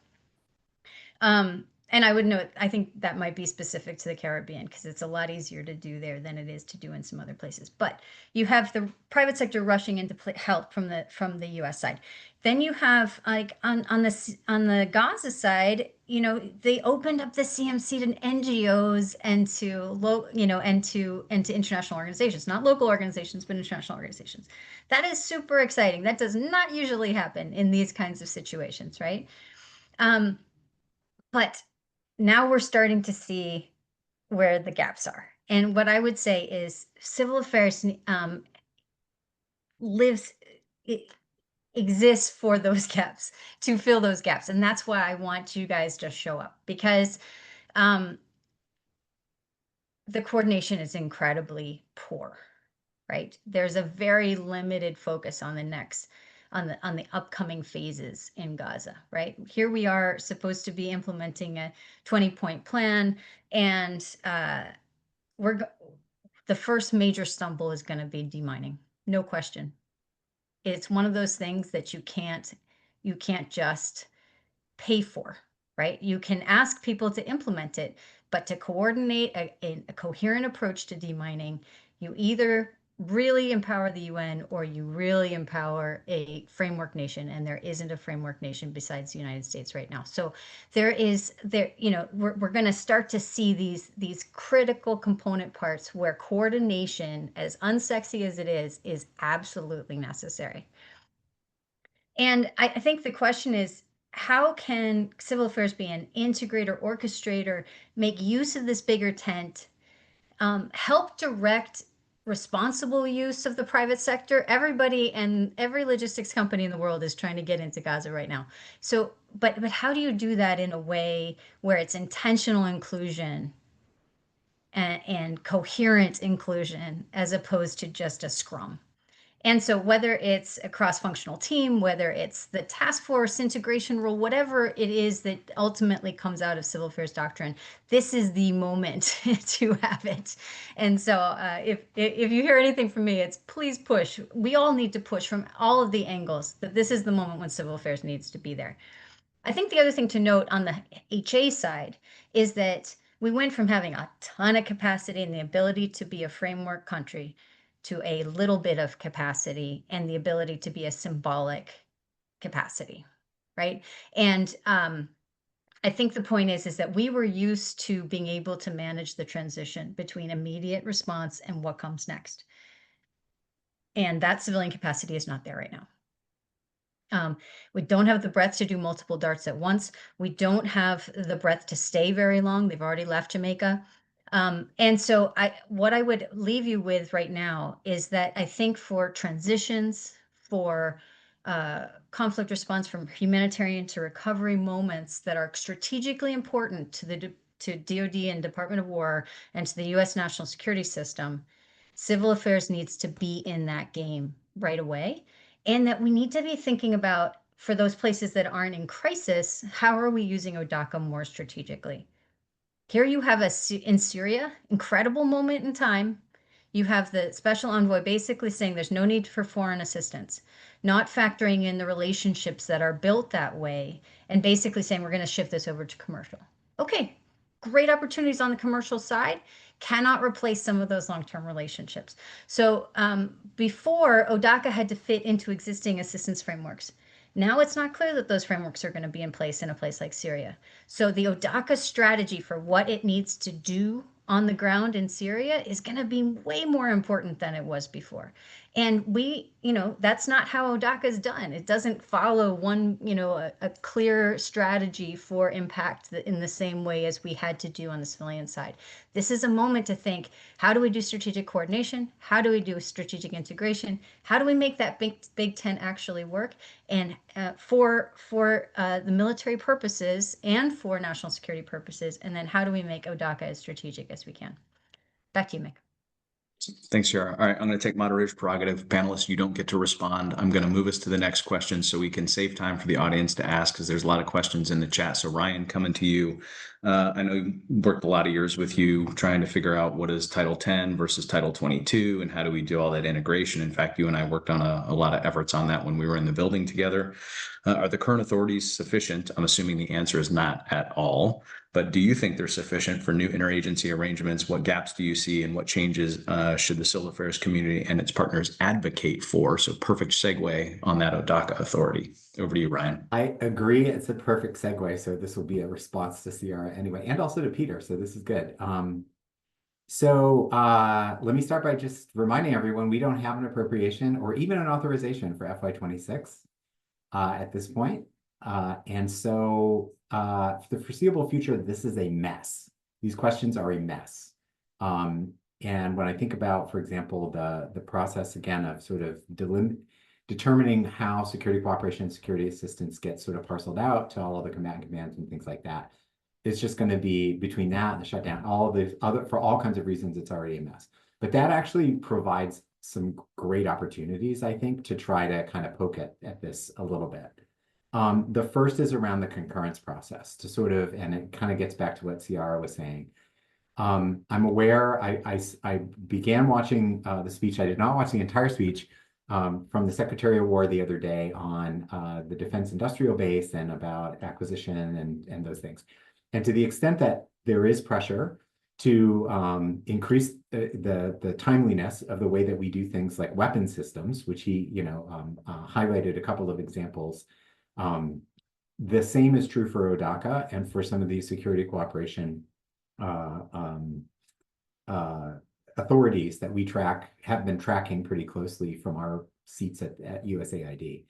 And I would note, I think that might be specific to the Caribbean because it's a lot easier to do there than it is to do in some other places. But you have the private sector rushing into help from the U.S. side. Then you have like on the Gaza side, you know, they opened up the CMC to NGOs and to international organizations, not local organizations, but international organizations. That is super exciting. That does not usually happen in these kinds of situations, right? But now we're starting to see where the gaps are. And what I would say is civil affairs exists for those gaps, to fill those gaps. And that's why I want you guys to show up, because the coordination is incredibly poor, right? There's a very limited focus on the upcoming phases in Gaza, right? Here we are supposed to be implementing a 20-point plan, and the first major stumble is going to be demining, no question. It's one of those things that you can't just pay for, right? You can ask people to implement it, but to coordinate a coherent approach to demining, you either really empower the UN or you really empower a framework nation, and there isn't a framework nation besides the United States right now. So we're going to start to see these critical component parts where coordination, as unsexy as it is absolutely necessary. And I think the question is, how can civil affairs be an integrator, orchestrator, make use of this bigger tent, help direct responsible use of the private sector? Everybody and every logistics company in the world is trying to get into Gaza right now. So, but how do you do that in a way where it's intentional inclusion and coherent inclusion, as opposed to just a scrum? And so whether it's a cross-functional team, whether it's the task force integration rule, whatever it is that ultimately comes out of civil affairs doctrine, this is the moment to have it. And so if you hear anything from me, it's please push. We all need to push from all of the angles that this is the moment when civil affairs needs to be there. I think the other thing to note on the HA side is that we went from having a ton of capacity and the ability to be a framework country to a little bit of capacity and the ability to be a symbolic capacity, right? And I think the point is that we were used to being able to manage the transition between immediate response and what comes next. And that civilian capacity is not there right now. We don't have the breadth to do multiple darts at once. We don't have the breadth to stay very long. They've already left Jamaica. And so what I would leave you with right now is that I think for transitions, for conflict response, from humanitarian to recovery moments that are strategically important to DoD and Department of War and to the U.S. national security system, civil affairs needs to be in that game right away. And that we need to be thinking about, for those places that aren't in crisis, how are we using ODACA more strategically? Here you have in Syria, incredible moment in time. You have the special envoy basically saying there's no need for foreign assistance, not factoring in the relationships that are built that way, and basically saying we're going to shift this over to commercial. Okay, great opportunities on the commercial side, cannot replace some of those long-term relationships. So before, ODACA had to fit into existing assistance frameworks. Now it's not clear that those frameworks are going to be in place in a place like Syria. So the ODACA strategy for what it needs to do on the ground in Syria is going to be way more important than it was before. And that's not how ODACA is done. It doesn't follow a clear strategy for impact in the same way as we had to do on the civilian side. This is a moment to think, how do we do strategic coordination? How do we do strategic integration? How do we make that big tent actually work? And for the military purposes and for national security purposes, and then how do we make ODACA as strategic as we can? Back to you, Mick. Thanks, Ciara. All right, I'm going to take moderator's prerogative. Panelists, you don't get to respond. I'm going to move us to the next question so we can save time for the audience to ask, because there's a lot of questions in the chat. So Ryan, coming to you. I know you worked a lot of years with you trying to figure out what is Title 10 versus Title 22 and how do we do all that integration. In fact, you and I worked on a lot of efforts on that when we were in the building together. Are the current authorities sufficient? I'm assuming the answer is not at all. But do you think they're sufficient for new interagency arrangements? What gaps do you see, and what changes should the civil affairs community and its partners advocate for? So perfect segue on that ODACA authority. Over to you, Ryan. I agree. It's a perfect segue. So this will be a response to Ciara anyway, and also to Peter. So this is good. Let me start by just reminding everyone we don't have an appropriation or even an authorization for FY26 at this point. For the foreseeable future, this is a mess. These questions are a mess. And when I think about, for example, the process again of sort of determining how security cooperation and security assistance gets sort of parceled out to all of the combatant commands and things like that, it's just going to be between that and the shutdown, all of the other, for all kinds of reasons, it's already a mess. But that actually provides some great opportunities, I think, to try to kind of poke at this a little bit. The first is around the concurrence process to sort of, and it kind of gets back to what Ciara was saying. I'm aware, I began watching the speech. I did not watch the entire speech from the Secretary of War the other day on the defense industrial base and about acquisition and those things. And to the extent that there is pressure to increase the timeliness of the way that we do things like weapon systems, which he highlighted a couple of examples. The same is true for ODACA and for some of these security cooperation authorities that we have been tracking pretty closely from our seats at USAID.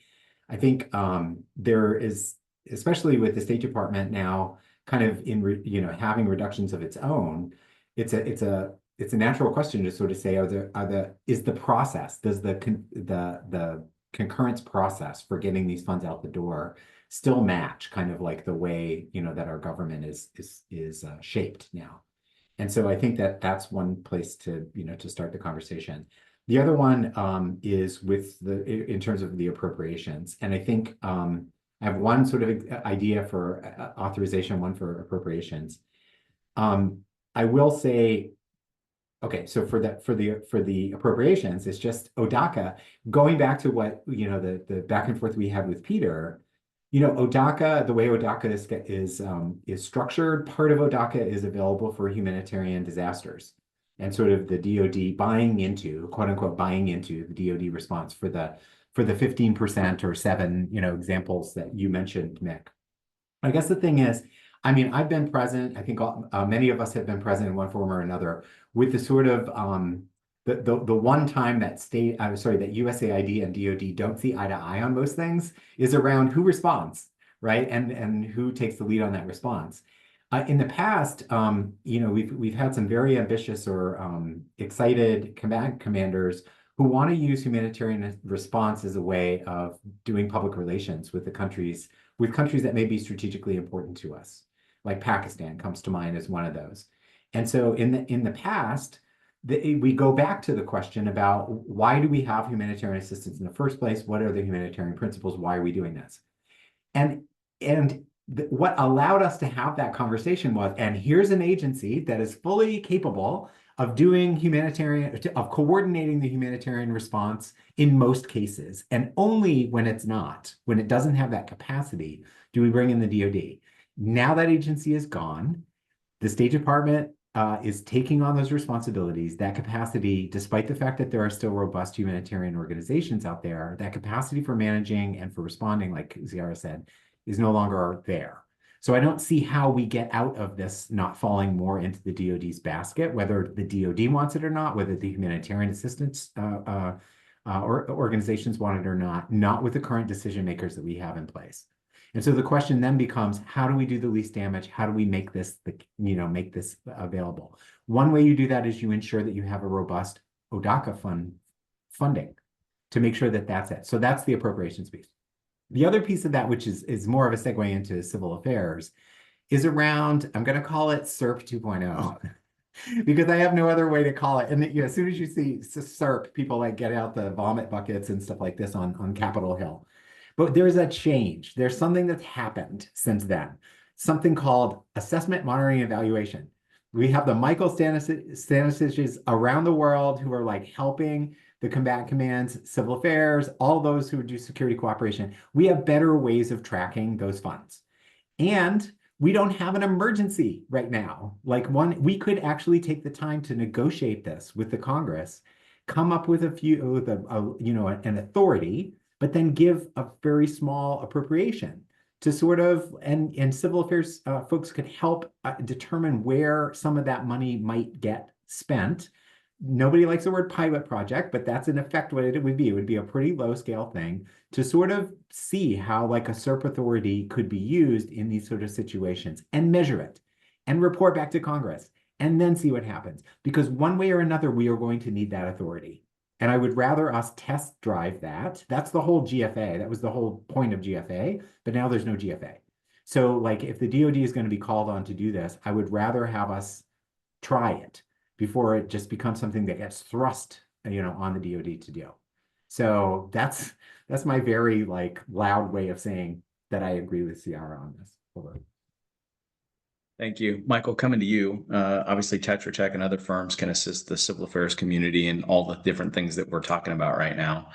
I think there is, especially with the State Department now kind of having reductions of its own, it's a natural question to sort of say, is the process, does the concurrence process for getting these funds out the door still match kind of like the way that our government is shaped now? And so I think that that's one place to to start the conversation. The other one is in terms of the appropriations, and I think I have one sort of idea for authorization, one for appropriations. I will say, okay, so for the appropriations, it's just ODACA. Going back to what the back and forth we had with Peter, ODACA, the way ODACA is structured, part of ODACA is available for humanitarian disasters, and sort of the DoD buying into, quote unquote, buying into the DoD response for the 15% or 7 examples that you mentioned, Mick. I guess the thing is, I mean, I've been present, I think many of us have been present in one form or another with the sort of the one time that that USAID and DoD don't see eye to eye on most things is around who responds, right? And who takes the lead on that response. In the past, we've had some very ambitious or excited commanders who want to use humanitarian response as a way of doing public relations with countries that may be strategically important to us. Like Pakistan comes to mind as one of those. And so in the past, we go back to the question about why do we have humanitarian assistance in the first place? What are the humanitarian principles? Why are we doing this? And what allowed us to have that conversation was, and here's an agency that is fully capable of doing of coordinating the humanitarian response in most cases. And only when it doesn't have that capacity, do we bring in the DoD. Now that agency is gone, the State Department is taking on those responsibilities. That capacity, despite the fact that there are still robust humanitarian organizations out there, that capacity for managing and for responding, like Ciara said, is no longer there. So I don't see how we get out of this not falling more into the DoD's basket, whether the DoD wants it or not, whether the humanitarian assistance or organizations want it or not with the current decision makers that we have in place. And so the question then becomes, how do we do the least damage? How do we make this available? One way you do that is you ensure that you have a robust ODACA funding to make sure that that's it. So that's the appropriations piece. The other piece of that, which is more of a segue into civil affairs, is around, I'm going to call it SERP 2.0. because I have no other way to call it. And as soon as you see SERP, people like get out the vomit buckets and stuff like this on Capitol Hill. But there's a change. There's something that's happened since then. Something called assessment, monitoring, evaluation. We have the Michael Stanisiches around the world who are like helping the combat commands, civil affairs, all those who do security cooperation. We have better ways of tracking those funds. And we don't have an emergency right now. We could actually take the time to negotiate this with the Congress, come up with an authority, but then give a very small appropriation to sort of, and civil affairs folks could help determine where some of that money might get spent. Nobody likes the word pilot project, but that's in effect what it would be. It would be a pretty low scale thing to sort of see how like a SERP authority could be used in these sort of situations and measure it and report back to Congress and then see what happens. Because one way or another, we are going to need that authority. And I would rather us test drive that. That's the whole GFA. That was the whole point of GFA, but now there's no GFA. So like if the DoD is going to be called on to do this, I would rather have us try it before it just becomes something that gets thrust, on the DoD to do. So that's my very like loud way of saying that I agree with Ciara on this. Over. Thank you. Michael, coming to you. Obviously, TetraTech and other firms can assist the civil affairs community in all the different things that we're talking about right now.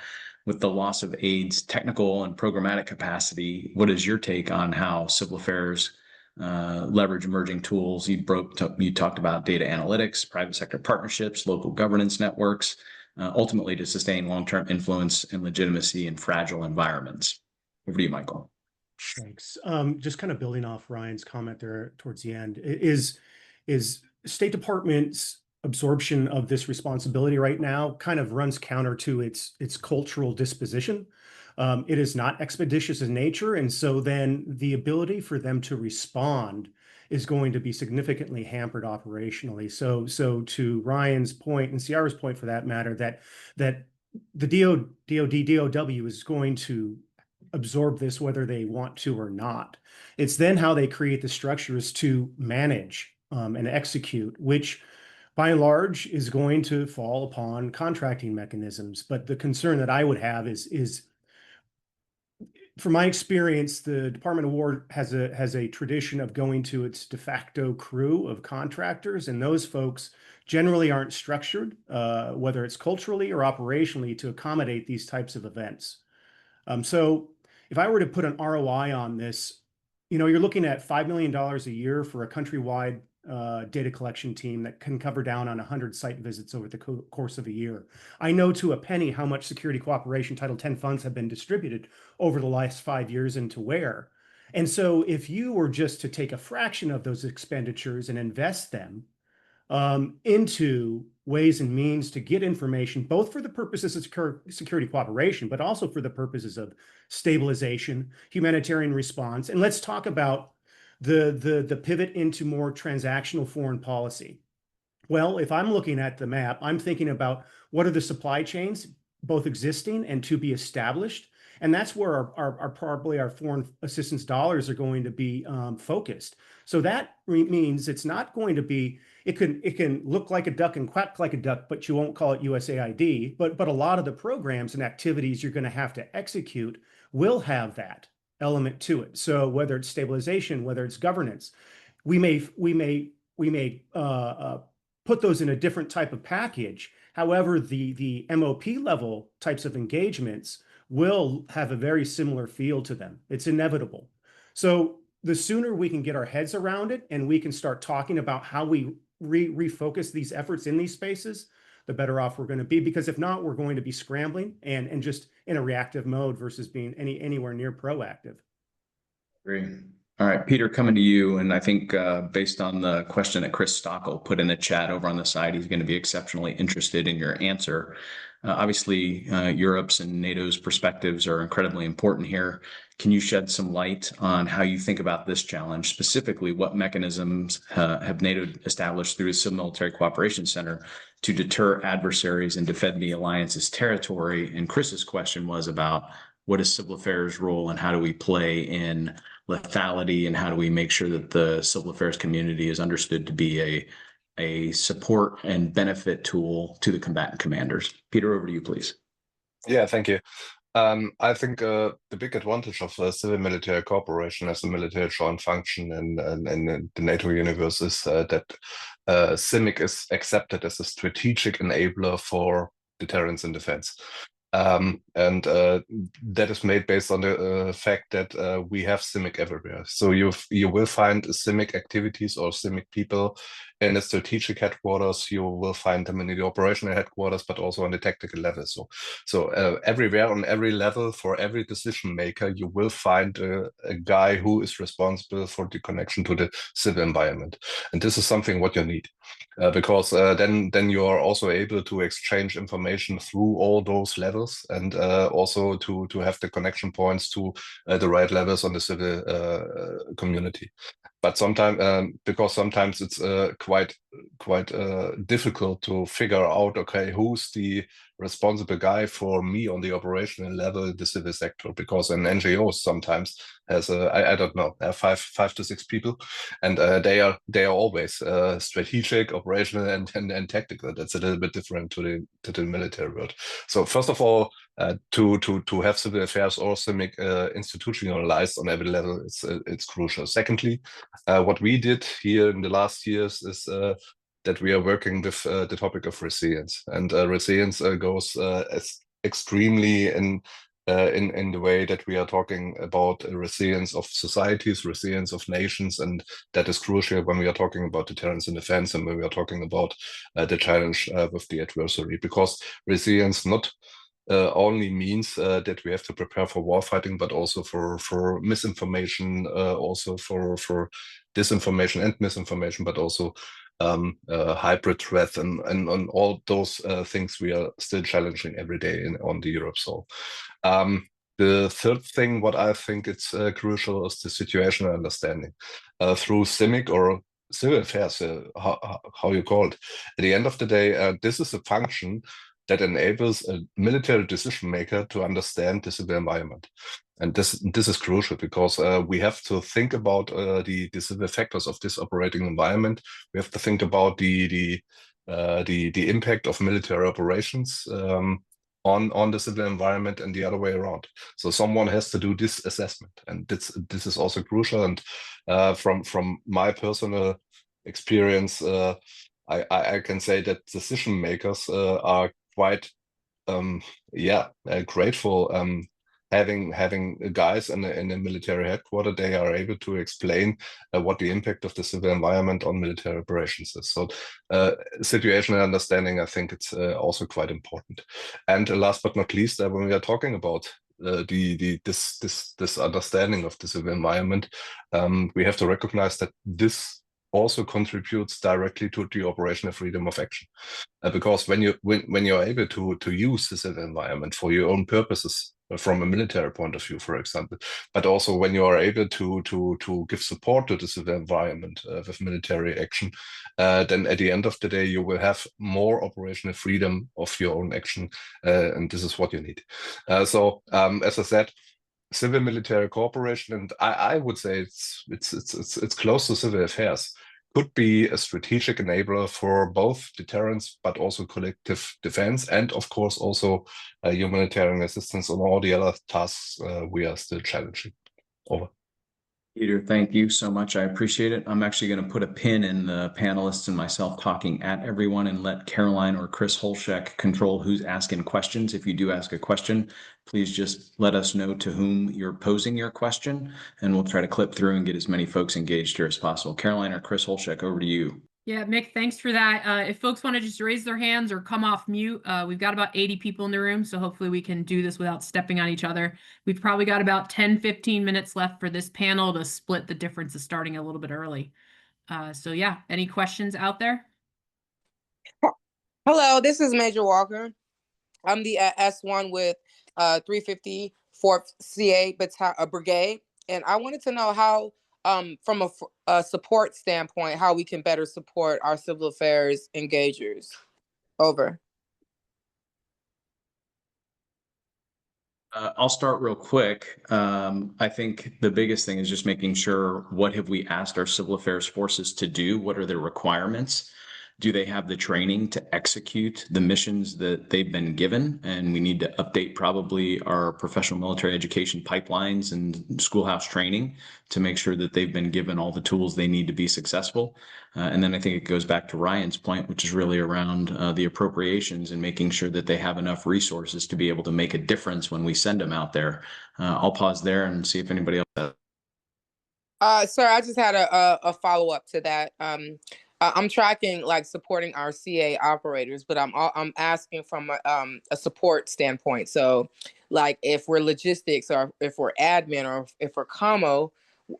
With the loss of AID's technical and programmatic capacity, what is your take on how civil affairs leverage emerging tools? You talked about data analytics, private sector partnerships, local governance networks, ultimately to sustain long-term influence and legitimacy in fragile environments. Over to you, Michael. Thanks. Just kind of building off Ryan's comment there towards the end, is State Department's absorption of this responsibility right now kind of runs counter to its cultural disposition. It is not expeditious in nature, and so then the ability for them to respond is going to be significantly hampered operationally. So to Ryan's point and Ciara's point for that matter, that the DoD is going to absorb this whether they want to or not. It's then how they create the structures to manage and execute, which by and large is going to fall upon contracting mechanisms. But the concern that I would have is from my experience, the Department of War has a tradition of going to its de facto crew of contractors, and those folks generally aren't structured, whether it's culturally or operationally, to accommodate these types of events. So if I were to put an ROI on this, you're looking at $5 million a year for a countrywide data collection team that can cover down on 100 site visits over the course of a year. I know to a penny how much security cooperation Title 10 funds have been distributed over the last 5 years and to where. And so if you were just to take a fraction of those expenditures and invest them into ways and means to get information, both for the purposes of security cooperation, but also for the purposes of stabilization, humanitarian response. And let's talk about the pivot into more transactional foreign policy. Well, if I'm looking at the map, I'm thinking about what are the supply chains, both existing and to be established. And that's where probably our foreign assistance dollars are going to be focused. So that means it's not going to be, it can look like a duck and quack like a duck, but you won't call it USAID. But a lot of the programs and activities you're going to have to execute will have that element to it. So whether it's stabilization, whether it's governance, we may put those in a different type of package. However, the MOP level types of engagements will have a very similar feel to them. It's inevitable. So the sooner we can get our heads around it and we can start talking about how we refocus these efforts in these spaces, the better off we're going to be. Because if not, we're going to be scrambling and just in a reactive mode versus being anywhere near proactive. Great. All right, Peter, coming to you. And I think based on the question that Chris Stockel put in the chat over on the side, he's going to be exceptionally interested in your answer. Obviously, Europe's and NATO's perspectives are incredibly important here. Can you shed some light on how you think about this challenge? Specifically, what mechanisms have NATO established through the Civil Military Cooperation Center to deter adversaries and defend the alliance's territory? And Chris's question was about what is civil affairs' role and how do we play in lethality and how do we make sure that the civil affairs community is understood to be a a support and benefit tool to the combatant commanders. Peter, over to you, please. Yeah, thank you. I think the big advantage of civil-military cooperation as a military joint function in the NATO universe is that CIMIC is accepted as a strategic enabler for deterrence and defense. And that is made based on the fact that we have CIMIC everywhere. So you will find CIMIC activities or CIMIC people in the strategic headquarters. You will find them in the operational headquarters, but also on the tactical level. So everywhere on every level for every decision maker, you will find a guy who is responsible for the connection to the civil environment. And this is something what you need. Because then you are also able to exchange information through all those levels, and also to have the connection points to the right levels on the civil community. But sometimes, because sometimes it's quite difficult to figure out, okay, who's the responsible guy for me on the operational level, the civil sector, because an NGO sometimes has I don't know, 5 to 6 people, and they are always strategic, operational, and tactical. That's a little bit different to the military world. So first of all, to have civil affairs or CIMIC institutionalized on every level, it's crucial. Secondly, what we did here in the last years is that we are working with the topic of resilience, and resilience goes as extremely in the way that we are talking about resilience of societies, resilience of nations, and that is crucial when we are talking about deterrence and defense, and when we are talking about the challenge with the adversary, because resilience not only means that we have to prepare for warfighting, but also for misinformation, also for disinformation and misinformation, but also hybrid threat and on all those things we are still challenging every day on the Europe soil. The third thing, what I think it's crucial, is the situational understanding through CIMIC or civil affairs, how you call it. At the end of the day, this is a function that enables a military decision maker to understand the civil environment. And this is crucial, because we have to think about the civil factors of this operating environment. We have to think about the impact of military operations on the civil environment, and the other way around. So someone has to do this assessment, and this is also crucial. And from my personal experience, I can say that decision makers are quite grateful having guys in the military headquarters. They are able to explain what the impact of the civil environment on military operations is. So situational understanding, I think it's also quite important. And last but not least, when we are talking about this understanding of the civil environment, we have to recognize that this also contributes directly to the operational freedom of action, because when you're able to use the civil environment for your own purposes, from a military point of view, for example, but also when you are able to give support to the civil environment with military action, then at the end of the day you will have more operational freedom of your own action, and this is what you need. So as I said, civil military cooperation, and I would say it's close to civil affairs, could be a strategic enabler for both deterrence, but also collective defense, and of course also humanitarian assistance on all the other tasks we are still challenging. Over. Peter, thank you so much. I appreciate it. I'm actually going to put a pin in the panelists and myself talking at everyone, and let Caroline or Chris Holschek control who's asking questions. If you do ask a question, please just let us know to whom you're posing your question, and we'll try to clip through and get as many folks engaged here as possible. Caroline or Chris Holschek, over to you. Yeah, Mick, thanks for that. If folks want to just raise their hands or come off mute, we've got about 80 people in the room, so hopefully we can do this without stepping on each other. We've probably got about 10-15 minutes left for this panel to split the difference of starting a little bit early. So yeah, any questions out there? Hello, this is Major Walker. I'm the S1 with 354th CA Brigade, and I wanted to know how, from a support standpoint, how we can better support our civil affairs engagers. Over. I'll start real quick. I think the biggest thing is just making sure, what have we asked our civil affairs forces to do? What are their requirements? do they have the training to execute the missions that they've been given? And we need to update probably our professional military education pipelines and schoolhouse training to make sure that they've been given all the tools they need to be successful. And then I think it goes back to Ryan's point, which is really around the appropriations and making sure that they have enough resources to be able to make a difference when we send them out there. I'll pause there and see if anybody else has. Sir, I just had a follow-up to that. I'm tracking like supporting our CA operators, but I'm asking from a support standpoint. So like if we're logistics or if we're admin or if we're commo,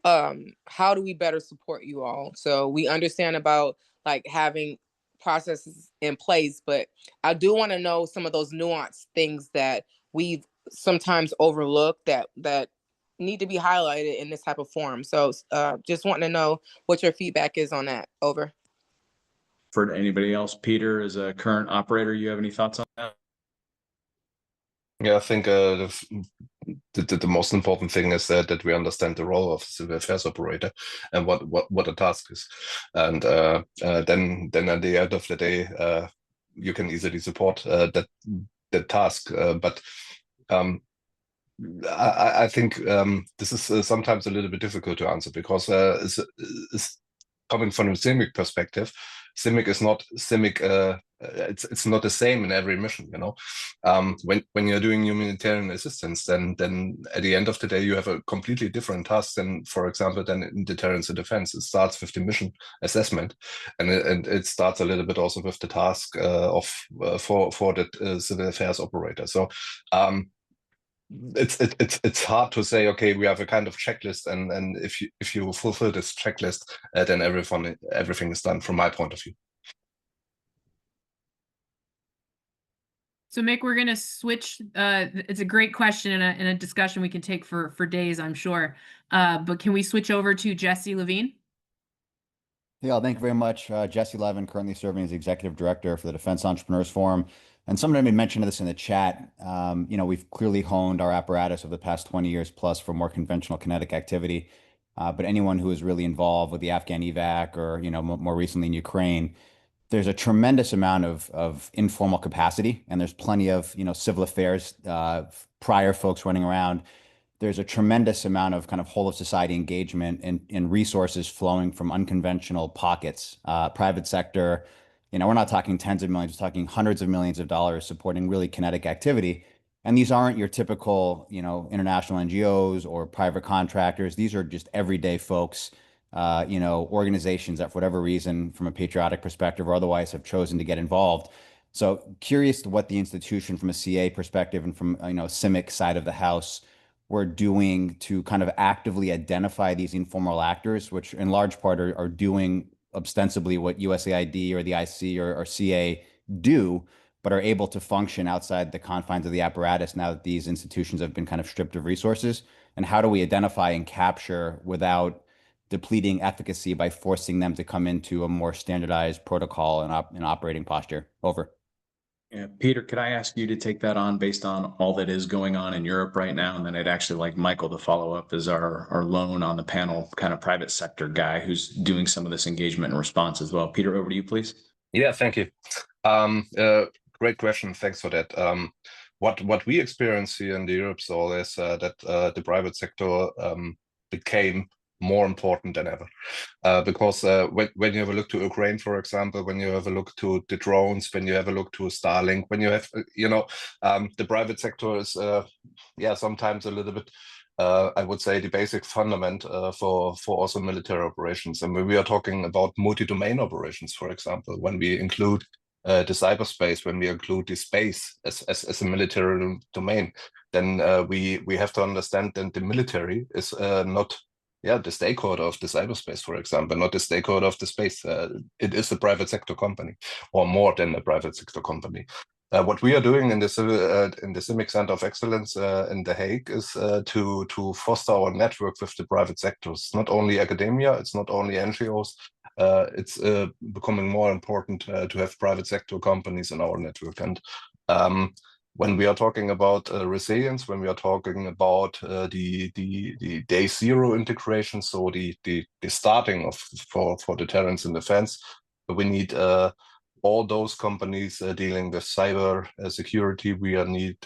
how do we better support you all? So we understand about like having processes in place, but I do want to know some of those nuanced things that we've sometimes overlooked that need to be highlighted in this type of forum. So just wanting to know what your feedback is on that. Over. For anybody else, Peter, as a current operator, you have any thoughts on that? Yeah, I think the most important thing is that we understand the role of the civil affairs operator and what the task is, and then at the end of the day, you can easily support that task. But I think this is sometimes a little bit difficult to answer because it's coming from a CIMIC perspective. CIMIC is not CIMIC. It's not the same in every mission, you know. When you're doing humanitarian assistance, then at the end of the day you have a completely different task than, for example, than in deterrence and defense. It starts with the mission assessment, and it starts a little bit also with the task for the civil affairs operator. So it's hard to say, okay, we have a kind of checklist, and if you fulfill this checklist, then everything is done from my point of view. So Mick, we're going to switch. It's a great question and a discussion we can take for days, I'm sure. But can we switch over to Jesse Levine? Yeah, thank you very much. Jesse Levin, currently serving as Executive Director for the Defense Entrepreneurs Forum. And somebody mentioned this in the chat. You know, we've clearly honed our apparatus over the past 20 years plus for more conventional kinetic activity. But anyone who is really involved with the Afghan evac or, you know, more recently in Ukraine, there's a tremendous amount of informal capacity, and there's plenty of, you know, civil affairs prior folks running around. There's a tremendous amount of kind of whole of society engagement and resources flowing from unconventional pockets, private sector. You know, we're not talking tens of millions, we're talking hundreds of millions of dollars supporting really kinetic activity. And these aren't your typical, you know, international NGOs or private contractors. These are just everyday folks, you know, organizations that for whatever reason, from a patriotic perspective or otherwise, have chosen to get involved. So curious to what the institution from a CA perspective and from, you know, CIMIC side of the house we're doing to kind of actively identify these informal actors, which in large part are doing ostensibly what USAID or the IC or CA do, but are able to function outside the confines of the apparatus now that these institutions have been kind of stripped of resources. And how do we identify and capture without depleting efficacy by forcing them to come into a more standardized protocol and operating posture? Over. Yeah, Peter, could I ask you to take that on based on all that is going on in Europe right now? And then I'd actually like Michael to follow up as our lone on the panel kind of private sector guy who's doing some of this engagement and response as well. Peter, over to you, please. Yeah, thank you. Great question. Thanks for that. What we experience here in the Europe Zone is that the private sector became more important than ever, because when you have a look to Ukraine, for example, when you have a look to the drones, when you have a look to Starlink, when you have, you know, the private sector is, sometimes a little bit, I would say, the basic fundament for also military operations. And when we are talking about multi-domain operations, for example, when we include the cyberspace, when we include the space as a military domain, then we have to understand that the military is not the stakeholder of the cyberspace, for example, not the stakeholder of the space. It is a private sector company, or more than a private sector company. What we are doing in the CIMIC Center of Excellence in The Hague is to foster our network with the private sectors. Not only academia, it's not only NGOs. It's becoming more important to have private sector companies in our network. And when we are talking about resilience, when we are talking about the day zero integration, so the starting for deterrence and defense, We need all those companies dealing with cyber security. We need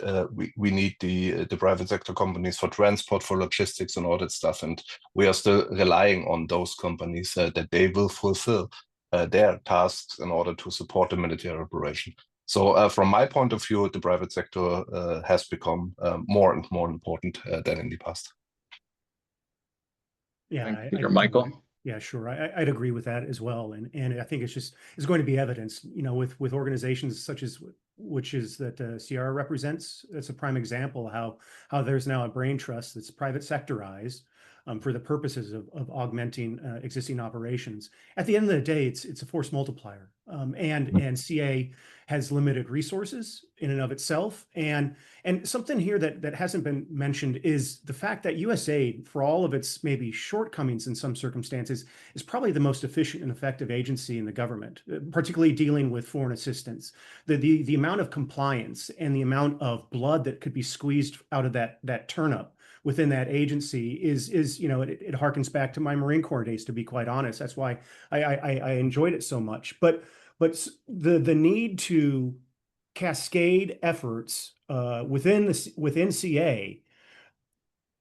the private sector companies for transport, for logistics, and all that stuff. And we are still relying on those companies that they will fulfill their tasks in order to support the military operation. So from my point of view, the private sector has become more and more important than in the past. Yeah, Michael. Yeah, sure. I'd agree with that as well. And I think it's going to be evidence, with organizations such as that Ciara represents. That's a prime example how there's now a brain trust that's private sectorized for the purposes of augmenting existing operations. At the end of the day, it's a force multiplier. And CA has limited resources in and of itself. And something here that hasn't been mentioned is the fact that USAID, for all of its maybe shortcomings in some circumstances, is probably the most efficient and effective agency in the government, particularly dealing with foreign assistance. The amount of compliance and the amount of blood that could be squeezed out of that turnip within that agency is it harkens back to my Marine Corps days, to be quite honest. That's why I enjoyed it so much. But the need to cascade efforts within CA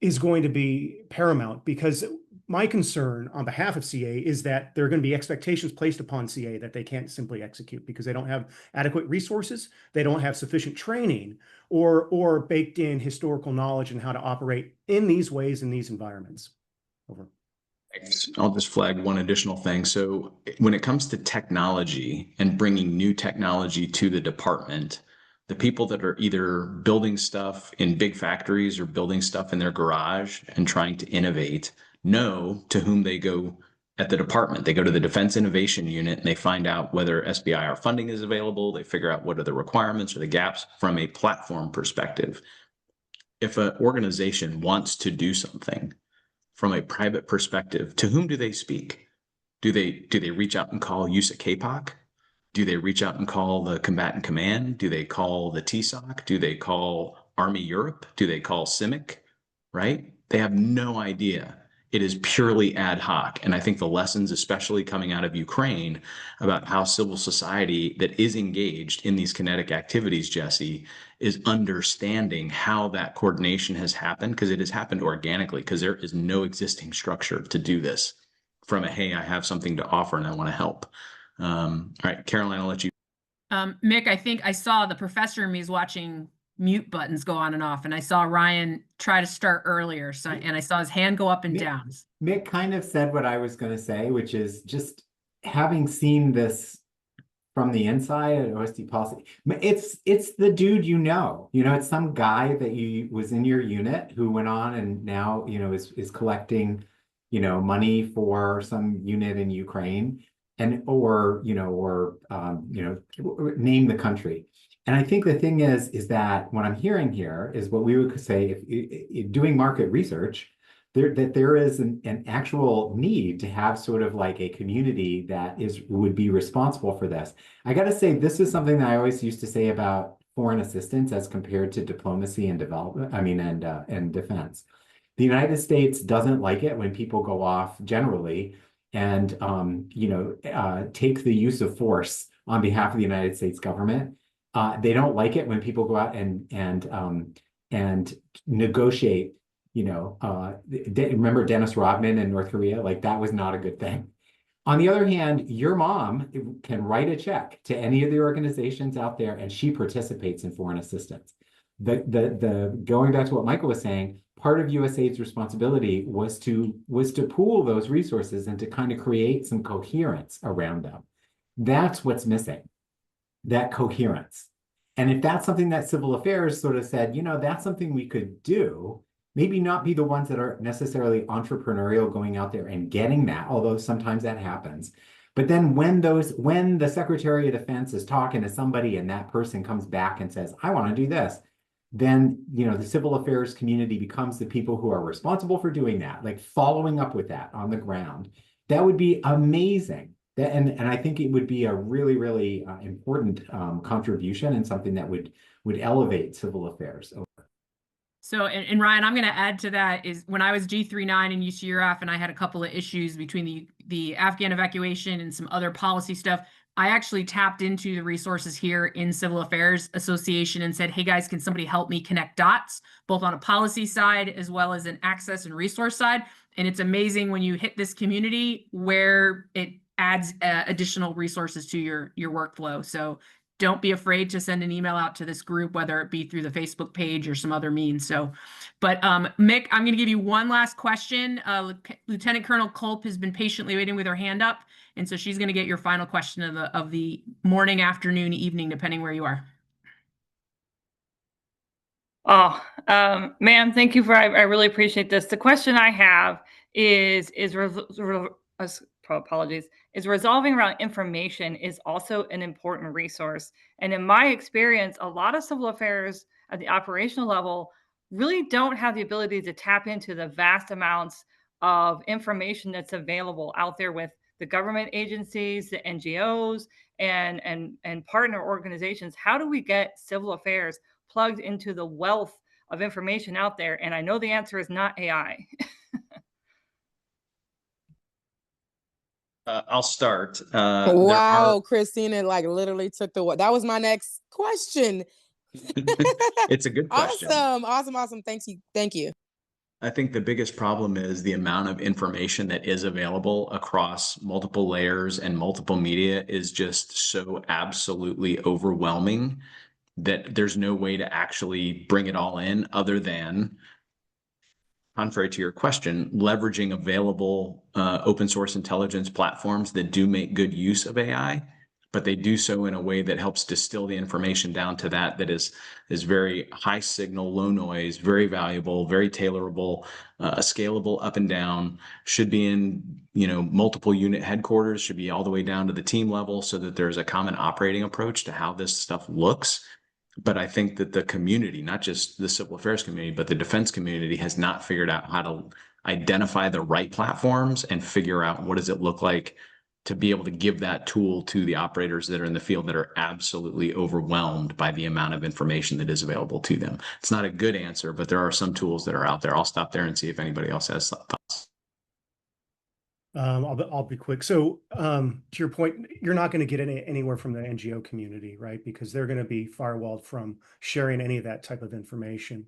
is going to be paramount, because my concern on behalf of CA is that there are going to be expectations placed upon CA that they can't simply execute because they don't have adequate resources, they don't have sufficient training or baked in historical knowledge in how to operate in these ways, in these environments. Over. I'll just flag one additional thing. So when it comes to technology and bringing new technology to the department, the people that are either building stuff in big factories or building stuff in their garage and trying to innovate know to whom they go at the department. They go to the Defense Innovation Unit and they find out whether SBIR funding is available. They figure out what are the requirements or the gaps from a platform perspective. If an organization wants to do something from a private perspective, to whom do they speak? Do they reach out and call USACAPOC? Do they reach out and call the Combatant Command? Do they call the TSOC? Do they call Army Europe? Do they call CIMIC? Right? They have no idea. It is purely ad hoc. And I think the lessons, especially coming out of Ukraine, about how civil society that is engaged in these kinetic activities, Jesse, is understanding how that coordination has happened, because it has happened organically, because there is no existing structure to do this from a, hey, I have something to offer and I want to help. All right, Caroline, I'll let you. Mick, I think I saw the professor in me is watching mute buttons go on and off, and I saw Ryan try to start earlier, and I saw his hand go up and down. Mick kind of said what I was going to say, which is just having seen this from the inside at OSD policy. It's the dude, it's some guy that was in your unit who went on and now is collecting money for some unit in Ukraine, and or name the country. And I think the thing is that what I'm hearing here is what we would say, if doing market research, that there is an actual need to have sort of like a community that would be responsible for this. I got to say, this is something that I always used to say about foreign assistance as compared to diplomacy and development, and defense. The United States doesn't like it when people go off generally and take the use of force on behalf of the United States government. They don't like it when people go out and negotiate. Remember Dennis Rodman in North Korea? Like, that was not a good thing. On the other hand, your mom can write a check to any of the organizations out there, and she participates in foreign assistance. Going back to what Michael was saying, part of USAID's responsibility was to pool those resources and to kind of create some coherence around them. That's what's missing, that coherence. And if that's something that Civil Affairs sort of said, that's something we could do, maybe not be the ones that are necessarily entrepreneurial going out there and getting that, although sometimes that happens. But then when the Secretary of Defense is talking to somebody and that person comes back and says, I want to do this, then the civil affairs community becomes the people who are responsible for doing that, like following up with that on the ground. That would be amazing. And I think it would be a really, really important contribution, and something that would elevate civil affairs. So, and Ryan, I'm going to add to that is when I was G39 in UCRF and I had a couple of issues between the Afghan evacuation and some other policy stuff, I actually tapped into the resources here in Civil Affairs Association and said, hey guys, can somebody help me connect dots, both on a policy side as well as an access and resource side? And it's amazing when you hit this community where it adds additional resources to your workflow. So don't be afraid to send an email out to this group, whether it be through the Facebook page or some other means. So, but Mick, I'm going to give you one last question. Lieutenant Colonel Culp has been patiently waiting with her hand up. And so she's going to get your final question of the morning, afternoon, evening, depending where you are. Oh, ma'am, thank you I really appreciate this. The question I have is resolving around information is also an important resource. And in my experience, a lot of civil affairs at the operational level really don't have the ability to tap into the vast amounts of information that's available out there with the government agencies, the NGOs, and partner organizations. How do we get civil affairs plugged into the wealth of information out there? And I know the answer is not AI. I'll start. Wow, Christina, like literally took that was my next question. It's a good question. Awesome. Thank you. I think the biggest problem is the amount of information that is available across multiple layers and multiple media is just so absolutely overwhelming that there's no way to actually bring it all in other than, contrary to your question, leveraging available open source intelligence platforms that do make good use of AI, but they do so in a way that helps distill the information down to that is very high signal, low noise, very valuable, very tailorable, scalable up and down, should be in multiple unit headquarters, should be all the way down to the team level so that there's a common operating approach to how this stuff looks. But I think that the community, not just the civil affairs community, but the defense community has not figured out how to identify the right platforms and figure out what does it look like to be able to give that tool to the operators that are in the field that are absolutely overwhelmed by the amount of information that is available to them. It's not a good answer, but there are some tools that are out there. I'll stop there and see if anybody else has thoughts. I'll be quick. So to your point, you're not going to get anywhere from the NGO community, right? Because they're going to be firewalled from sharing any of that type of information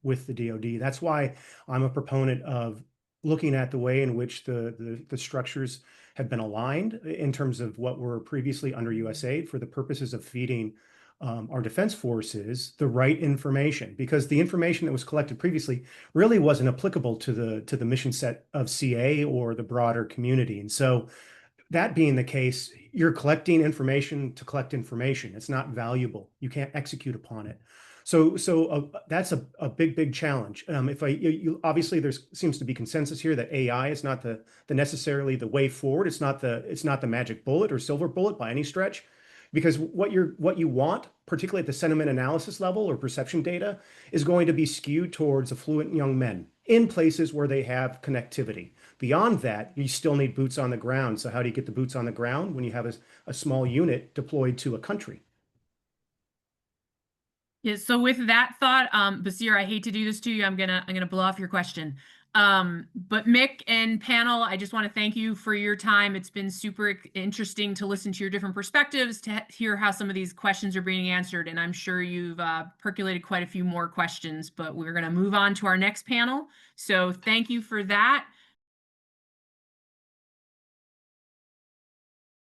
with the DoD. That's why I'm a proponent of looking at the way in which the structures have been aligned in terms of what were previously under USAID for the purposes of feeding our defense forces the right information, because the information that was collected previously really wasn't applicable to the mission set of CA or the broader community. And so that being the case, you're collecting information to collect information. It's not valuable. You can't execute upon it. So that's a big challenge. Obviously there seems to be consensus here that AI is not the necessarily the way forward. It's not the magic bullet or silver bullet by any stretch. Because what you want, particularly at the sentiment analysis level or perception data, is going to be skewed towards affluent young men in places where they have connectivity. Beyond that, you still need boots on the ground. So how do you get the boots on the ground when you have a small unit deployed to a country? Yeah, so with that thought, Basir, I hate to do this to you. I'm gonna blow off your question. But Mick and panel, I just want to thank you for your time. It's been super interesting to listen to your different perspectives, to hear how some of these questions are being answered. And I'm sure you've percolated quite a few more questions, but we're going to move on to our next panel. So thank you for that.